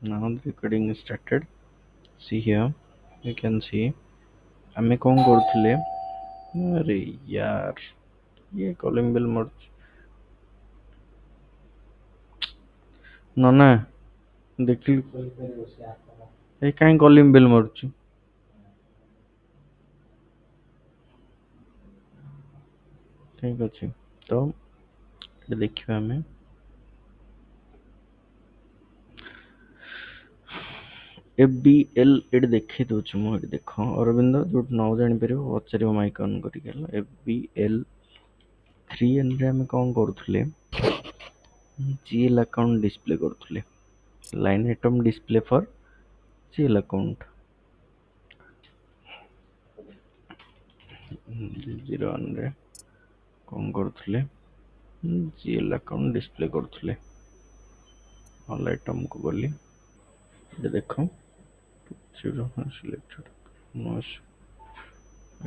Now the recording is started. See here, you can see ଆମେ କଣ କରୁଥିଲେ? अरे यार ये कॉलिंग बेल मर ना देखिली ए काଇଁ कॉलिंग बेल मरुଛି ଠିକ ଅଛି ତ ଏଠି ଦେଖିବା ଆମେ FBL ଏଠି ଦେଖେଇ ଦଉଛି ମୁଁ ଏଠି ଦେଖ ଅରବିନ୍ଦ ଯୋଉଠି ନ ଜାଣିପାରିବ ପଚାରିବ ମାଇକ୍ ଅନ୍ କରିକି ହେଲା FBL 3N ରେ ଆମେ କଣ କରୁଥିଲେ GL ଆକାଉଣ୍ଟ ଡିସପ୍ଲେ କରୁଥିଲେ ଲାଇନ୍ ଆଇଟମ ଡିସପ୍ଲେ ଫର GL ଆକାଉଣ୍ଟ 01 ରେ କଣ କରୁଥିଲେ GL ଆକାଉଣ୍ଟ ଡିସପ୍ଲେ କରୁଥିଲେ ଅଲ୍ ଆଇଟମ କୁ ଗଲି ଏଠି ଦେଖ ସିଲେକ୍ଟେଡ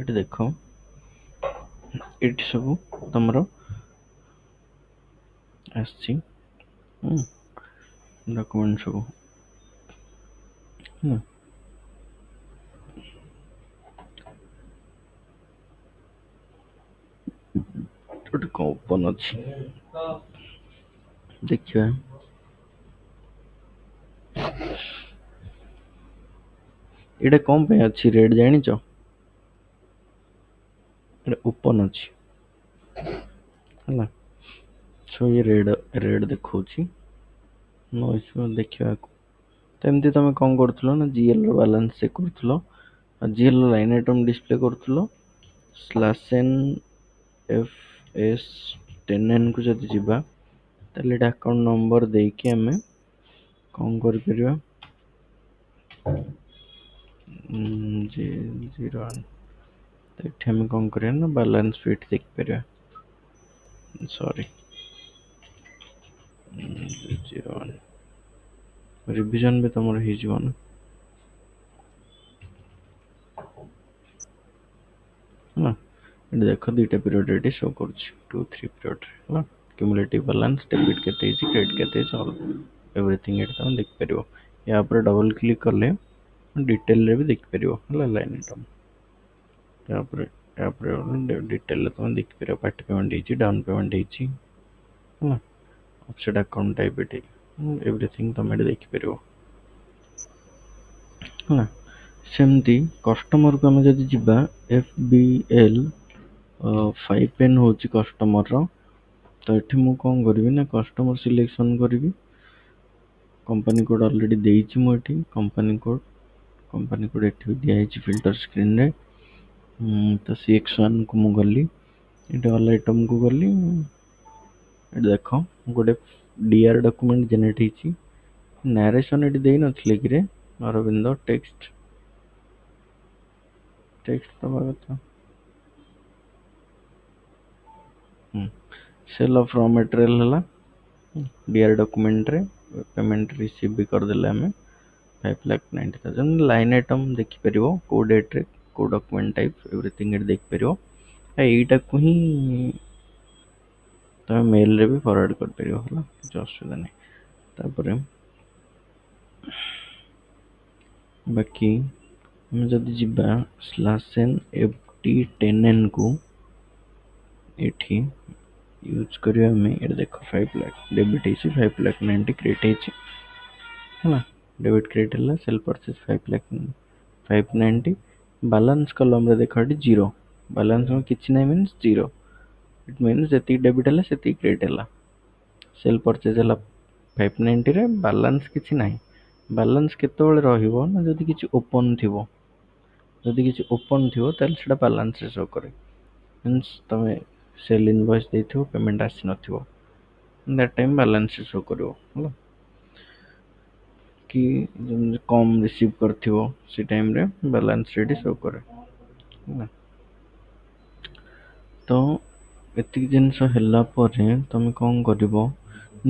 ଏଠି ଦେଖ ଏଠି ସବୁ ତମର ଆସିଛି ଡକ୍ୟୁମେଣ୍ଟ ସବୁ ଗୋଟେ କଣ ଓପନ ଅଛି ଦେଖିବା ଏଇଟା କଣ ପାଇଁ ଅଛି ରେଡ୍ ଜାଣିଛ ଏଇଟା ଓପନ ଅଛି ହେଲା ସୋ ये ରେଡ୍ ଦେଖଉଛି नो इश्यू ଦେଖିବାକୁ ତ ଏମିତି ତମେ କଣ କରୁଥିଲ ନା GL ର ବାଲାନ୍ସ ଚେକ୍ କରୁଥିଲ ଆଉ GL ର ଲାଇନ୍ ଆଇଟମ ଡିସପ୍ଲେ କରୁଥିଲ /NFS10N କୁ ଯଦି ଯିବା ତାହେଲେ ଏଟା ଆକାଉଣ୍ଟ ନମ୍ବର ଦେଇକି ଆମେ କଣ କରିପାରିବା G01 ତ ଏଠି ଆମେ କଣ କରିବା ନା ବାଲାନ୍ସ ଫିଟ୍ ଦେଖିପାରିବା ସରି G01 रिविजन भी तुम ହେଇଯିବ ନା ହେଲା ଏଠି ଦେଖ ଦୁଇଟା ପିରିୟड ଏଠି ଶୋ କରୁଛି 2-3 ପିରିୟଡ ହେଲା କ୍ୟୁମୁଲେଟିଭ ବାଲାନ୍ସ ଡେବିଟ୍ କେତେ ହେଇଛି କ୍ରେଡିଟ୍ କେତେ ହେଇଛି ଅଲ୍ ଏଭ୍ରିଥିଙ୍ଗ ଏଠି ତମେ ଦେଖିପାରିବ ୟା ଉପରେ ଡବଲ କ୍ଲିକ୍ କଲେ ଡିଟେଲ ରେ ବି ଦେଖିପାରିବ ହେଲା ଲାଇନ୍ ଆଇଟମ ୟାପରେ ଡିଟେଲ ରେ ତମେ ଦେଖିପାରିବ ପାର୍ଟି ପେମେଣ୍ଟ ହେଇଛି ଡାଉନ୍ ପେମେଣ୍ଟ ହେଇଛି ହେଲା ଅଫସେଟ୍ ଆକାଉଣ୍ଟ ଟାଇପ ଏଠି ଏଭ୍ରିଥିଙ୍ଗ ତମେ ଏଠି ଦେଖିପାରିବ ହେଲା ସେମିତି କଷ୍ଟମରକୁ ଆମେ ଯଦି ଯିବା FBL 5N ହଉଛି କଷ୍ଟମରର ତ ଏଠି ମୁଁ କଣ କରିବି ନା କଷ୍ଟମର ସିଲେକ୍ସନ କରିବି कंपनी कोड ऑलरेडी ଦେଇଛି ମୁଁ ଏଠି कंपनी कोड ଏଠି ବି ଦିଆହେଇଛି ଫିଲ୍ଟର ସ୍କ୍ରିନରେ ତ CX1 କୁ ମୁଁ ଗଲି ଏଠି ଅଲ୍ ଆଇଟମ କୁ ଗଲି ଏଠି ଦେଖ ଗୋଟେ DR ଡକ୍ୟୁମେଣ୍ଟ ଜେନେରେଟ ହେଇଛି ନାରେସନ ଏଠି ଦେଇ ନଥିଲେ କିରେ ଅରବିନ୍ଦ ଟେକ୍ସଟ ଦବା କଥା सेल ऑफ रॉ मटेरियल ହେଲା DR डॉक्यूमेंट रे पेमेंट रिसीव भी करदेले आमे 5,90,000 लाइन आइटम देखि परिबो को डेट रे को डॉक्यूमेंट टाइप एवरीथिंग एट देखि परिबो एईटा को ही तमे मेल रे भी फॉरवर्ड कर परिबो होला किछ असुविधा नै तापरे बाकी हम जदि जिबा /NFT10N को एठी यूज करिया में एटा देखो 5 लाख डेबिट ହେଇଛି 5,90,000 क्रेडिट ହେଇଛି ହେଲା डेबिट क्रेडिट ହେଲା सेल परचेज 5,90,000 बैलेंस कॉलम रे देखो एटी 0 बैलेंस में किछि नै मींस 0 इट मींस जति डेबिट ହେଲା सेति क्रेडिट ହେଲା सेल परचेज ହେଲା 590 रे बैलेंस किछि नै बैलेंस केतेबेले रहिबो ना जदि किछि ओपन थिबो जदि किछि ओपन थिबो ताले सेटा बैलेंस रे शो करे मींस तमे सेल इनवॉइस ଦେଇଥିବ पेमेंट आसी नथिबो दैट टाइम बैलेंस शो करिवो होला कि कम रिसीव करथिबो से टाइम रे बैलेंस रेडी शो करे होला तो एतिक जिंस हैला परे तमे कोन करिवो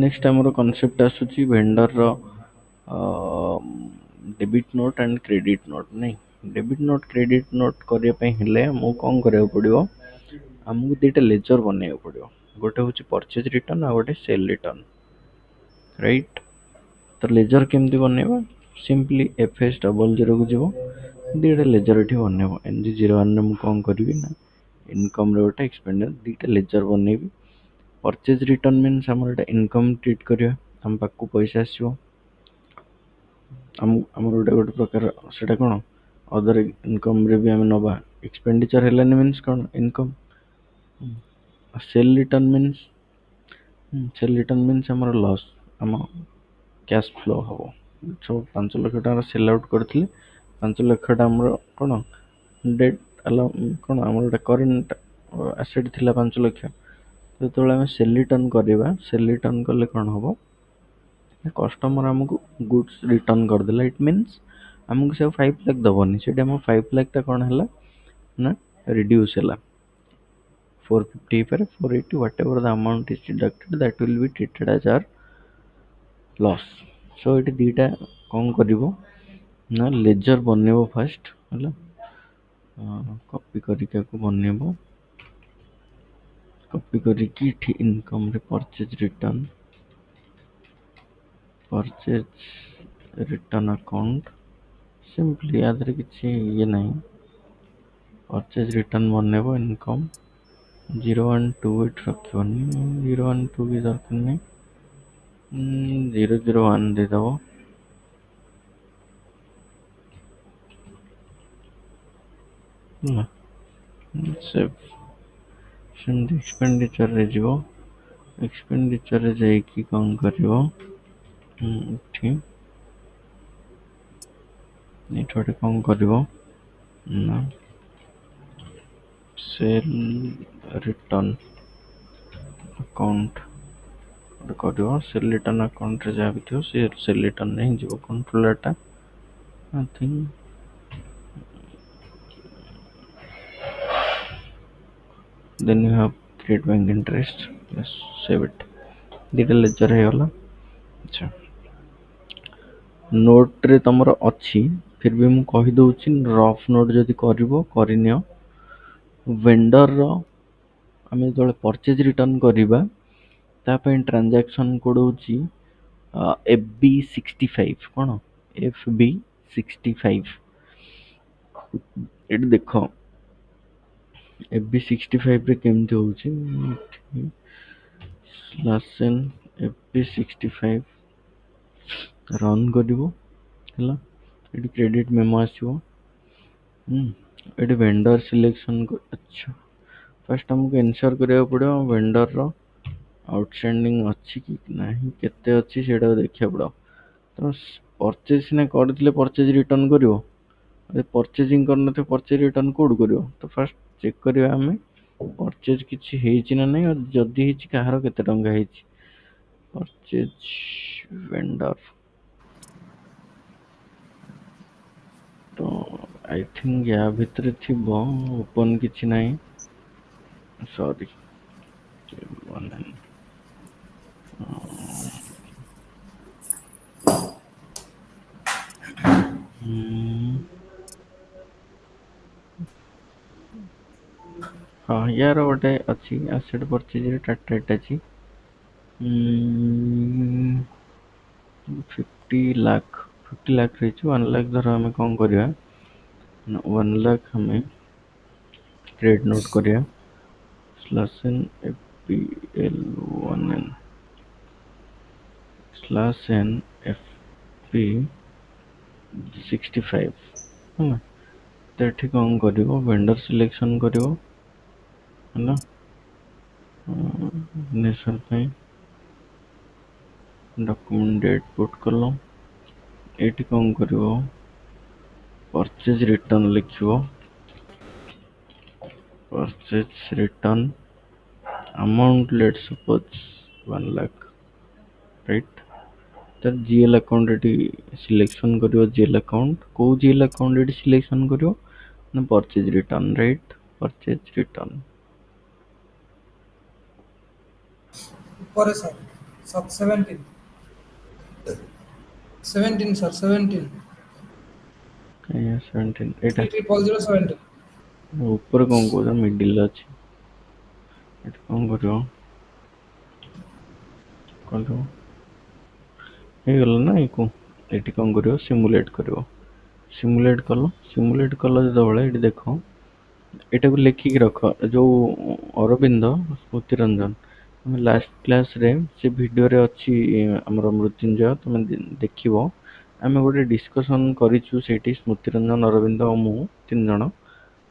नेक्स्ट हमरो कांसेप्ट आसुची वेंडर रो debit note and credit note नहीं डेबिट नोट क्रेडिट नोट करिया पे हेले मु कोन करिया पड़िवो हमको दुटा लेजर बनेइबा पड़िवो गोटे होची परचेज रिटर्न आ गोटे सेल रिटर्न राइट तो लेजर केमती बनइबा सिंपली FS00 को जीवो दीटा लेजर एठी बनइबो NG01 रे मु कोन करबी ना इनकम रे गोटे एक्सपेंडिचर दीटा लेजर बनइबी परचेज रिटर्न मीन्स हमर एटा इनकम ट्रीट करिया हम पाखु पैसा आसीबो हमर गोटे प्रकार सेटा कोन अदर इनकम रे भी हम नबा एक्सपेंडिचर हेलानी मीन्स कोन इनकम सेल रिटर्न मीन्स हमर लॉस हम कैश फ्लो हम सब 5 लाख टका सेल आउट करथिले 5 लाख टा हमर कोन डेट अला कोन हमर गोटे करंट एसेट थिला 5 लाख तो आम सेल रिटर्न करवा सेल रिटर्न कले कौन हम कस्टमर आमको गुड्स रिटर्न करदेला इट मीन्स आमको से 5 लाख दबनी से 5 लाख टा कौन है ना रिड्यूस है 450 पर 480 whatever the amount is deducted that will be treated as our loss so it दीटा कौन करिवो ना लेजर बनेबो फर्स्ट हला कॉपी करके को बनेबो कॉपी करके ठी इनकम रे परचेज रिटर्न अकाउंट सिंपली याद रे किछि ये नहीं परचेज रिटर्न बनेबो इनकम 012 रखिबनी 012 की दरकार नहीं 001 दे दबो सेव सेमती एक्सपेंडिचर रे जीवो एक्सपेंडिचर रे जाइकी कौन करिवो ठीक एठोटे कौन करिवो ना सेल रिटर्न अकाउंट करिवो सेल रिटर्न अकाउंट रे जा भी थियो से सेल रिटर्न नहीं जीवो कंट्रोलर टा nothing then you have create bank interest yes save it detail ledger है वाला अच्छा नोट रे तमर अछि फिर भी मु कहि दउछि रफ नोट जदी करबो करिनियो वेंडर रो हमें जो परचेज रिटर्न करिबा ता पे ट्रांजैक्शन कोड होछि FB65 कोन FB65 एट देखो FB65 रे केमती होछि स्लैश n FB65 रन करिवो हला एटी क्रेडिट मेमो आसीबो एटी वेंडर सिलेक्शन को अच्छा फर्स्ट हमको इंश्योर करिया पड़ो वेंडर रो आउटस्टैंडिंग अच्छी कि नहीं केते अच्छी सेटा देखिया पड़ो तो परचेज ने करथिले परचेज रिटर्न करिवो परचेजिंग करन थे परचेज रिटर्न कोड करिवो तो फर्स्ट चेक करिवा हमें परचेज किछि हेछि ना नहीं और जदी हेछि कहारो केते टंका हेछि परचेज वेंडर तो आई थिंक या भितर थिबो ओपन किछि नहीं सॉरी हाँ यार गोटे अच्छी एसेट परचेज रे टाटा अछि 50 लाख रही 1 लाख धर हमें कौन करिया 1 लाख हमें क्रेडिट नोट करिया slash n FPL1n slash n FP65 है तो एठी कौन करिवो वेंडर सिलेक्शन करिवो है ना नेशनल पे डॉक्यूमेंट डेट पुट करलो एठी कौन करिवो परचेज रिटर्न लिखिवो purchase return amount let suppose 1 lakh right तर जीएल अकाउंट एटी सिलेक्शन करिवो जीएल अकाउंट को जीएल अकाउंट एटी सिलेक्शन करिवो ना purchase return right purchase return ऊपर है सर 17 17 सर 17 क्या 17 एटा 30017 ऊपर कौन को मिडिल अछि एटा कौन करिवो कलो ହେଇଗଲା ନା ଏକୁ ଏଠି କଣ କରିବ ସିମୁଲେଟ୍ କରିବ। ସିମୁଲେଟ୍ କଲ ଯେତେବେଳେ ଏଠି ଦେଖ ଏଟାକୁ ଲେଖିକି ରଖ ଯୋଉ ଅରବିନ୍ଦ ସ୍ମୃତିରଞ୍ଜନ ଆମେ ଲାଷ୍ଟ କ୍ଲାସରେ ସେ ଭିଡିଓରେ ଅଛି ଆମର ମୃତ୍ୟୁଞ୍ଜୟ ତମେ ଦେଖିବ। ଆମେ ଗୋଟେ ଡିସ୍କସନ୍ କରିଛୁ ସେଇଠି ସ୍ମୃତିରଞ୍ଜନ ଅରବିନ୍ଦ ଆଉ ମୁଁ ତିନି ଜଣ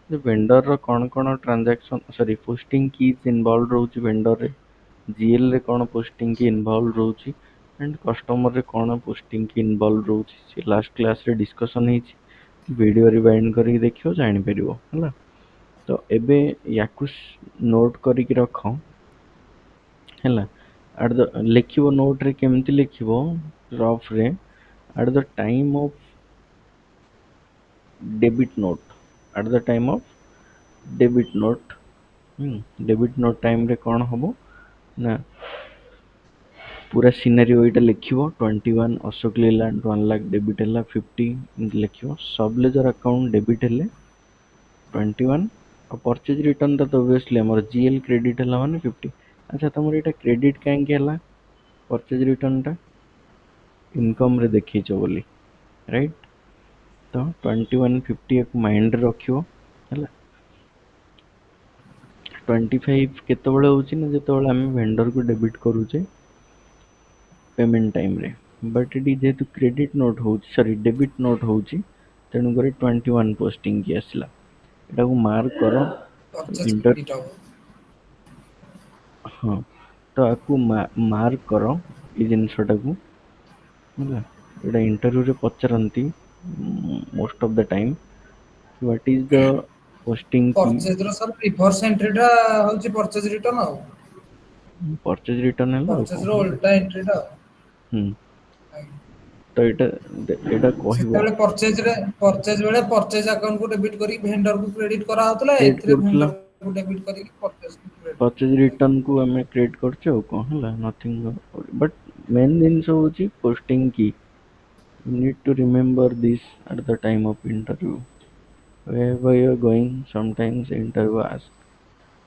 ଯେ ଭେଣ୍ଡରର କଣ କଣ ଟ୍ରାଞ୍ଜାକ୍ସନ ସରି ପୋଷ୍ଟିଂ କିଜ୍ ଇନଭଲ୍ଭ ରହୁଛି ଭେଣ୍ଡରରେ ଜିଏଲ ରେ କଣ ପୋଷ୍ଟିଂ କି ଇନଭଲ୍ଭ ରହୁଛି ଆଣ୍ଡ କଷ୍ଟମରରେ କଣ ପୋଷ୍ଟିଂ କି ଇନଭଲ୍ଭ ରହୁଛି ସେ ଲାଷ୍ଟ କ୍ଲାସରେ ଡିସ୍କସନ୍ ହେଇଛି। ଭିଡିଓ ରିୱାଇଣ୍ଡ କରିକି ଦେଖିବ ଜାଣିପାରିବ ହେଲା। ତ ଏବେ ୟାକୁ ନୋଟ୍ କରିକି ରଖ ହେଲା। ଲେଖିବ ନୋଟରେ କେମିତି ଲେଖିବ ରଫରେ at the time of debit note at the time of debit note debit note ଟାଇମରେ କଣ ହବ ନା ପୁରା ସିନାରିଓ ଏଇଟା ଲେଖିବ 21 ଅଶୋକ ଲିଲାଣ୍ଡ 1 ଲାख ଡେବିଟ୍ ହେଲା 50 ଏମିତି ଲେଖିବ ସବଲେଜର ଆକାଉଣ୍ଟ ଡେବିଟ୍ ହେଲେ 21 ଆଉ ପରଚେଜ ରିଟର୍ନ ଟା ତ obviously ଆମର GL କ୍ରେଡିଟ୍ ହେଲା ମାନେ 50। ଆଚ୍ଛା ତମର ଏଇଟା କ୍ରେଡିଟ୍ କାହିଁକି ହେଲା ପରଚେଜ ରିଟର୍ନ ଟା ଇନକମ ରେ ଦେଖେଇଛ ବୋଲି ରାଇଟ୍। ତ 2150 ୟାକୁ ମାଇଣ୍ଡରେ ରଖିବ ହେଲା। 25 କେତେବେଳେ ହଉଛି ନା ଯେତେବେଳେ ଆମେ ଭେଣ୍ଡରକୁ ଡେବିଟ୍ କରୁଛେ ପେମେଣ୍ଟ ଟାଇମରେ ବଟ୍ ଏଠି ଯେହେତୁ କ୍ରେଡିଟ୍ ନୋଟ୍ ହଉଛି ସରି ଡେବିଟ୍ ନୋଟ୍ ହଉଛି ତେଣୁକରି 21 ପୋଷ୍ଟିଂ କି ଆସିଲା ଏଟାକୁ ମାର୍କ କର। ପରଚେଜ ଇଣ୍ଟର କ୍ରେଡିଟ୍ ହବ। ହଁ ତ ଆକୁ ମାର୍କ କର ଏଇ ଜିନିଷଟାକୁ ହେଲା। ଏଇଟା ଇଣ୍ଟରଭ୍ୟୁରେ ପଚାରନ୍ତି most of the time what is the posting କି ପରଚେଜର ସାର୍ ରିଭର୍ସ ଏଣ୍ଟ୍ରିଟା ହଉଛି ପରଚେଜ ରିଟର୍ନ ଆଉ। ପରଚେଜ ରିଟର୍ନ ହେଲା ଆଉ କଣ ପରଚେଜର ହେଲା। ଓଲଟା ଏଣ୍ଟ୍ରିଟା ଆଉ। ହୁଁ ଆଜ୍ଞା। ତ ଏଇଟା କହିବ ସେତେବେଳେ ପରଚେଜ ବେଳେ ପରଚେଜ ଆକାଉଣ୍ଟକୁ ଡେବିଟ୍ କରିକି ଭେଣ୍ଡରକୁ କ୍ରେଡିଟ୍ କରାହଉଥିଲା କ୍ରିଏଟ ଏଥିରେ କରୁଥିଲା ଭେଣ୍ଡରକୁ ଡେବିଟ୍ କରିକି ପରଚେଜକୁ କ୍ରେଡିଟ୍। ପରଚେଜ ରିଟର୍ନ କୁ ଆମେ କ୍ରିଏଟ କରୁଛେ ଆଉ କଣ ହେଲା ନଥିଙ୍ଗ ବଟ୍ ମେନ୍ ଜିନିଷ ହଉଛି ପୋଷ୍ଟିଂ କି you need to remember this at the time of interview wherever you are going sometimes interview asks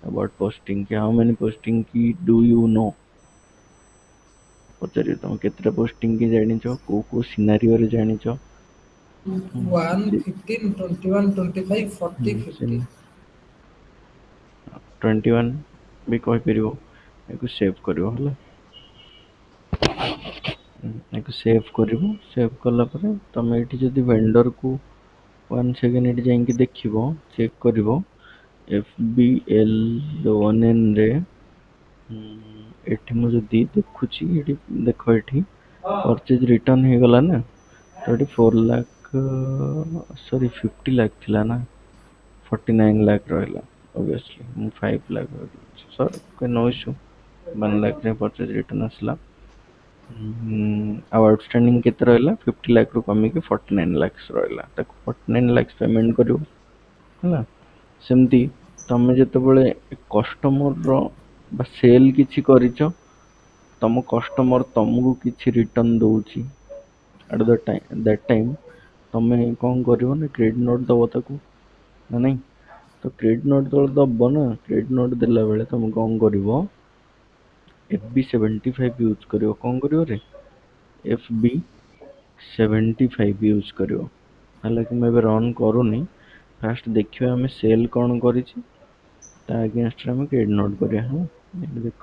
about posting key how many posting key do you know ପଚାରିବ ତମେ କେତେଟା posting କି ଜାଣିଛ କୋଉ କୋଉ ସିନାରିଓରେ ଜାଣିଛ। ହୁଁ 1 15 21 25 40 50। 21 ବି କହିପାରିବ ଏକୁ ସେଭ୍ କରିବ ହେଲା। ଏକୁ ସେଭ୍ କରିବ ସେଭ୍ କଲା ପରେ ତମେ ଏଠି ଯଦି ଭେଣ୍ଡରକୁ 1 ସେକେଣ୍ଡ ଏଠି ଯାଇକି ଦେଖିବ ଚେକ୍ କରିବ FBL1N ରେ ଏଠି ମୁଁ ଯଦି ଦେଖୁଛି ଏଠି ଦେଖ ଏଠି ପରଚେଜ ରିଟର୍ନ ହେଇଗଲା ନା ତ ଏଠି 4 ଲାख ସରି 50 ଲାख ଥିଲା ନା 49 ଲାख ରହିଲା obviously ମୁଁ 5 ଲାख ସରି ନୋ ଇସ୍ୟୁ 1 ଲାख ରେ ପରଚେଜ ରିଟର୍ନ ଆସିଲା। ଆଉ ଆଉଟଷ୍ଟାଣ୍ଡିଂ କେତେ ରହିଲା 50 ଲାख ରୁ କମିକି 49 lakhs ରହିଲା ତାକୁ 49 lakhs ପେମେଣ୍ଟ କରିବ ହେଲା। ସେମିତି ତମେ ଯେତେବେଳେ କଷ୍ଟମର ର ବା ସେଲ କିଛି କରିଛ ତମ କଷ୍ଟମର ତମକୁ କିଛି ରିଟର୍ନ ଦଉଛି at the time that time ତମେ କଣ କରିବ ନା କ୍ରେଡିଟ ନୋଟ ଦବ ତାକୁ ନା ନାଇଁ ତ କ୍ରେଡିଟ ନୋଟ ଯେତେବେଳେ ଦବ ନା କ୍ରେଡିଟ ନୋଟ ଦେଲା ବେଳେ ତମେ କଣ କରିବ FB75 ୟୁଜ କରିବ କଣ କରିବ ରେ FB75 ୟୁଜ କରିବ ହାଲାକି ମୁଁ ଏବେ ରନ୍ କରୁନି ଫାଷ୍ଟ ଦେଖିବା ଆମେ ସେଲ କଣ କରିଛି ତା ଆଗେନଷ୍ଟରେ ଆମେ କ୍ରେଡିଟ ନୋଟ କରିବା ହଁ ଏଠି ଦେଖ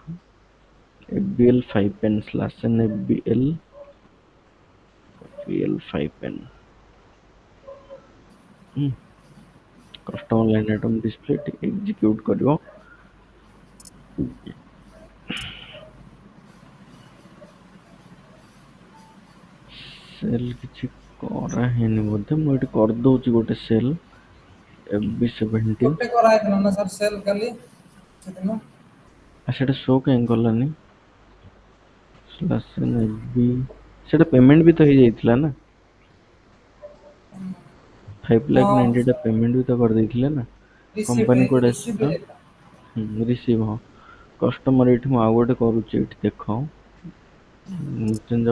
FBL5 pen slash n FBL5 pen customer line item display ଟିକେ ଏକ୍ଜିକ୍ୟୁଟ କରିବ। ସେଲ୍ କିଛି କରାହେଇନି ବୋଧେ ମୁଁ ଏଠି କରିଦଉଛି ଗୋଟେ ସେଲ୍ FB70 ଗୋଟେ କରାହେଇଥିଲା ନା ସାର୍ ସେଲ୍ କାଲି ସେଦିନ। ସେଇଟା ଶୋ କାହିଁ କଲାନି ସ୍ଲାସ୍ ଏନ୍ FB ସେଇଟା ପେମେଣ୍ଟ ବି ତ ହେଇଯାଇଥିଲା ନା 5,90,000 ଟା ପେମେଣ୍ଟ ବି ତ କରିଦେଇଥିଲେ ନା କମ୍ପାନୀ କୋଡ୍ ରିସିଭ ହେଇଥିଲା। ରିସିଭ ହଁ କଷ୍ଟମର ଏଇଠି ମୁଁ ଆଉ ଗୋଟେ କରୁଛି ଏଇଠି ଦେଖ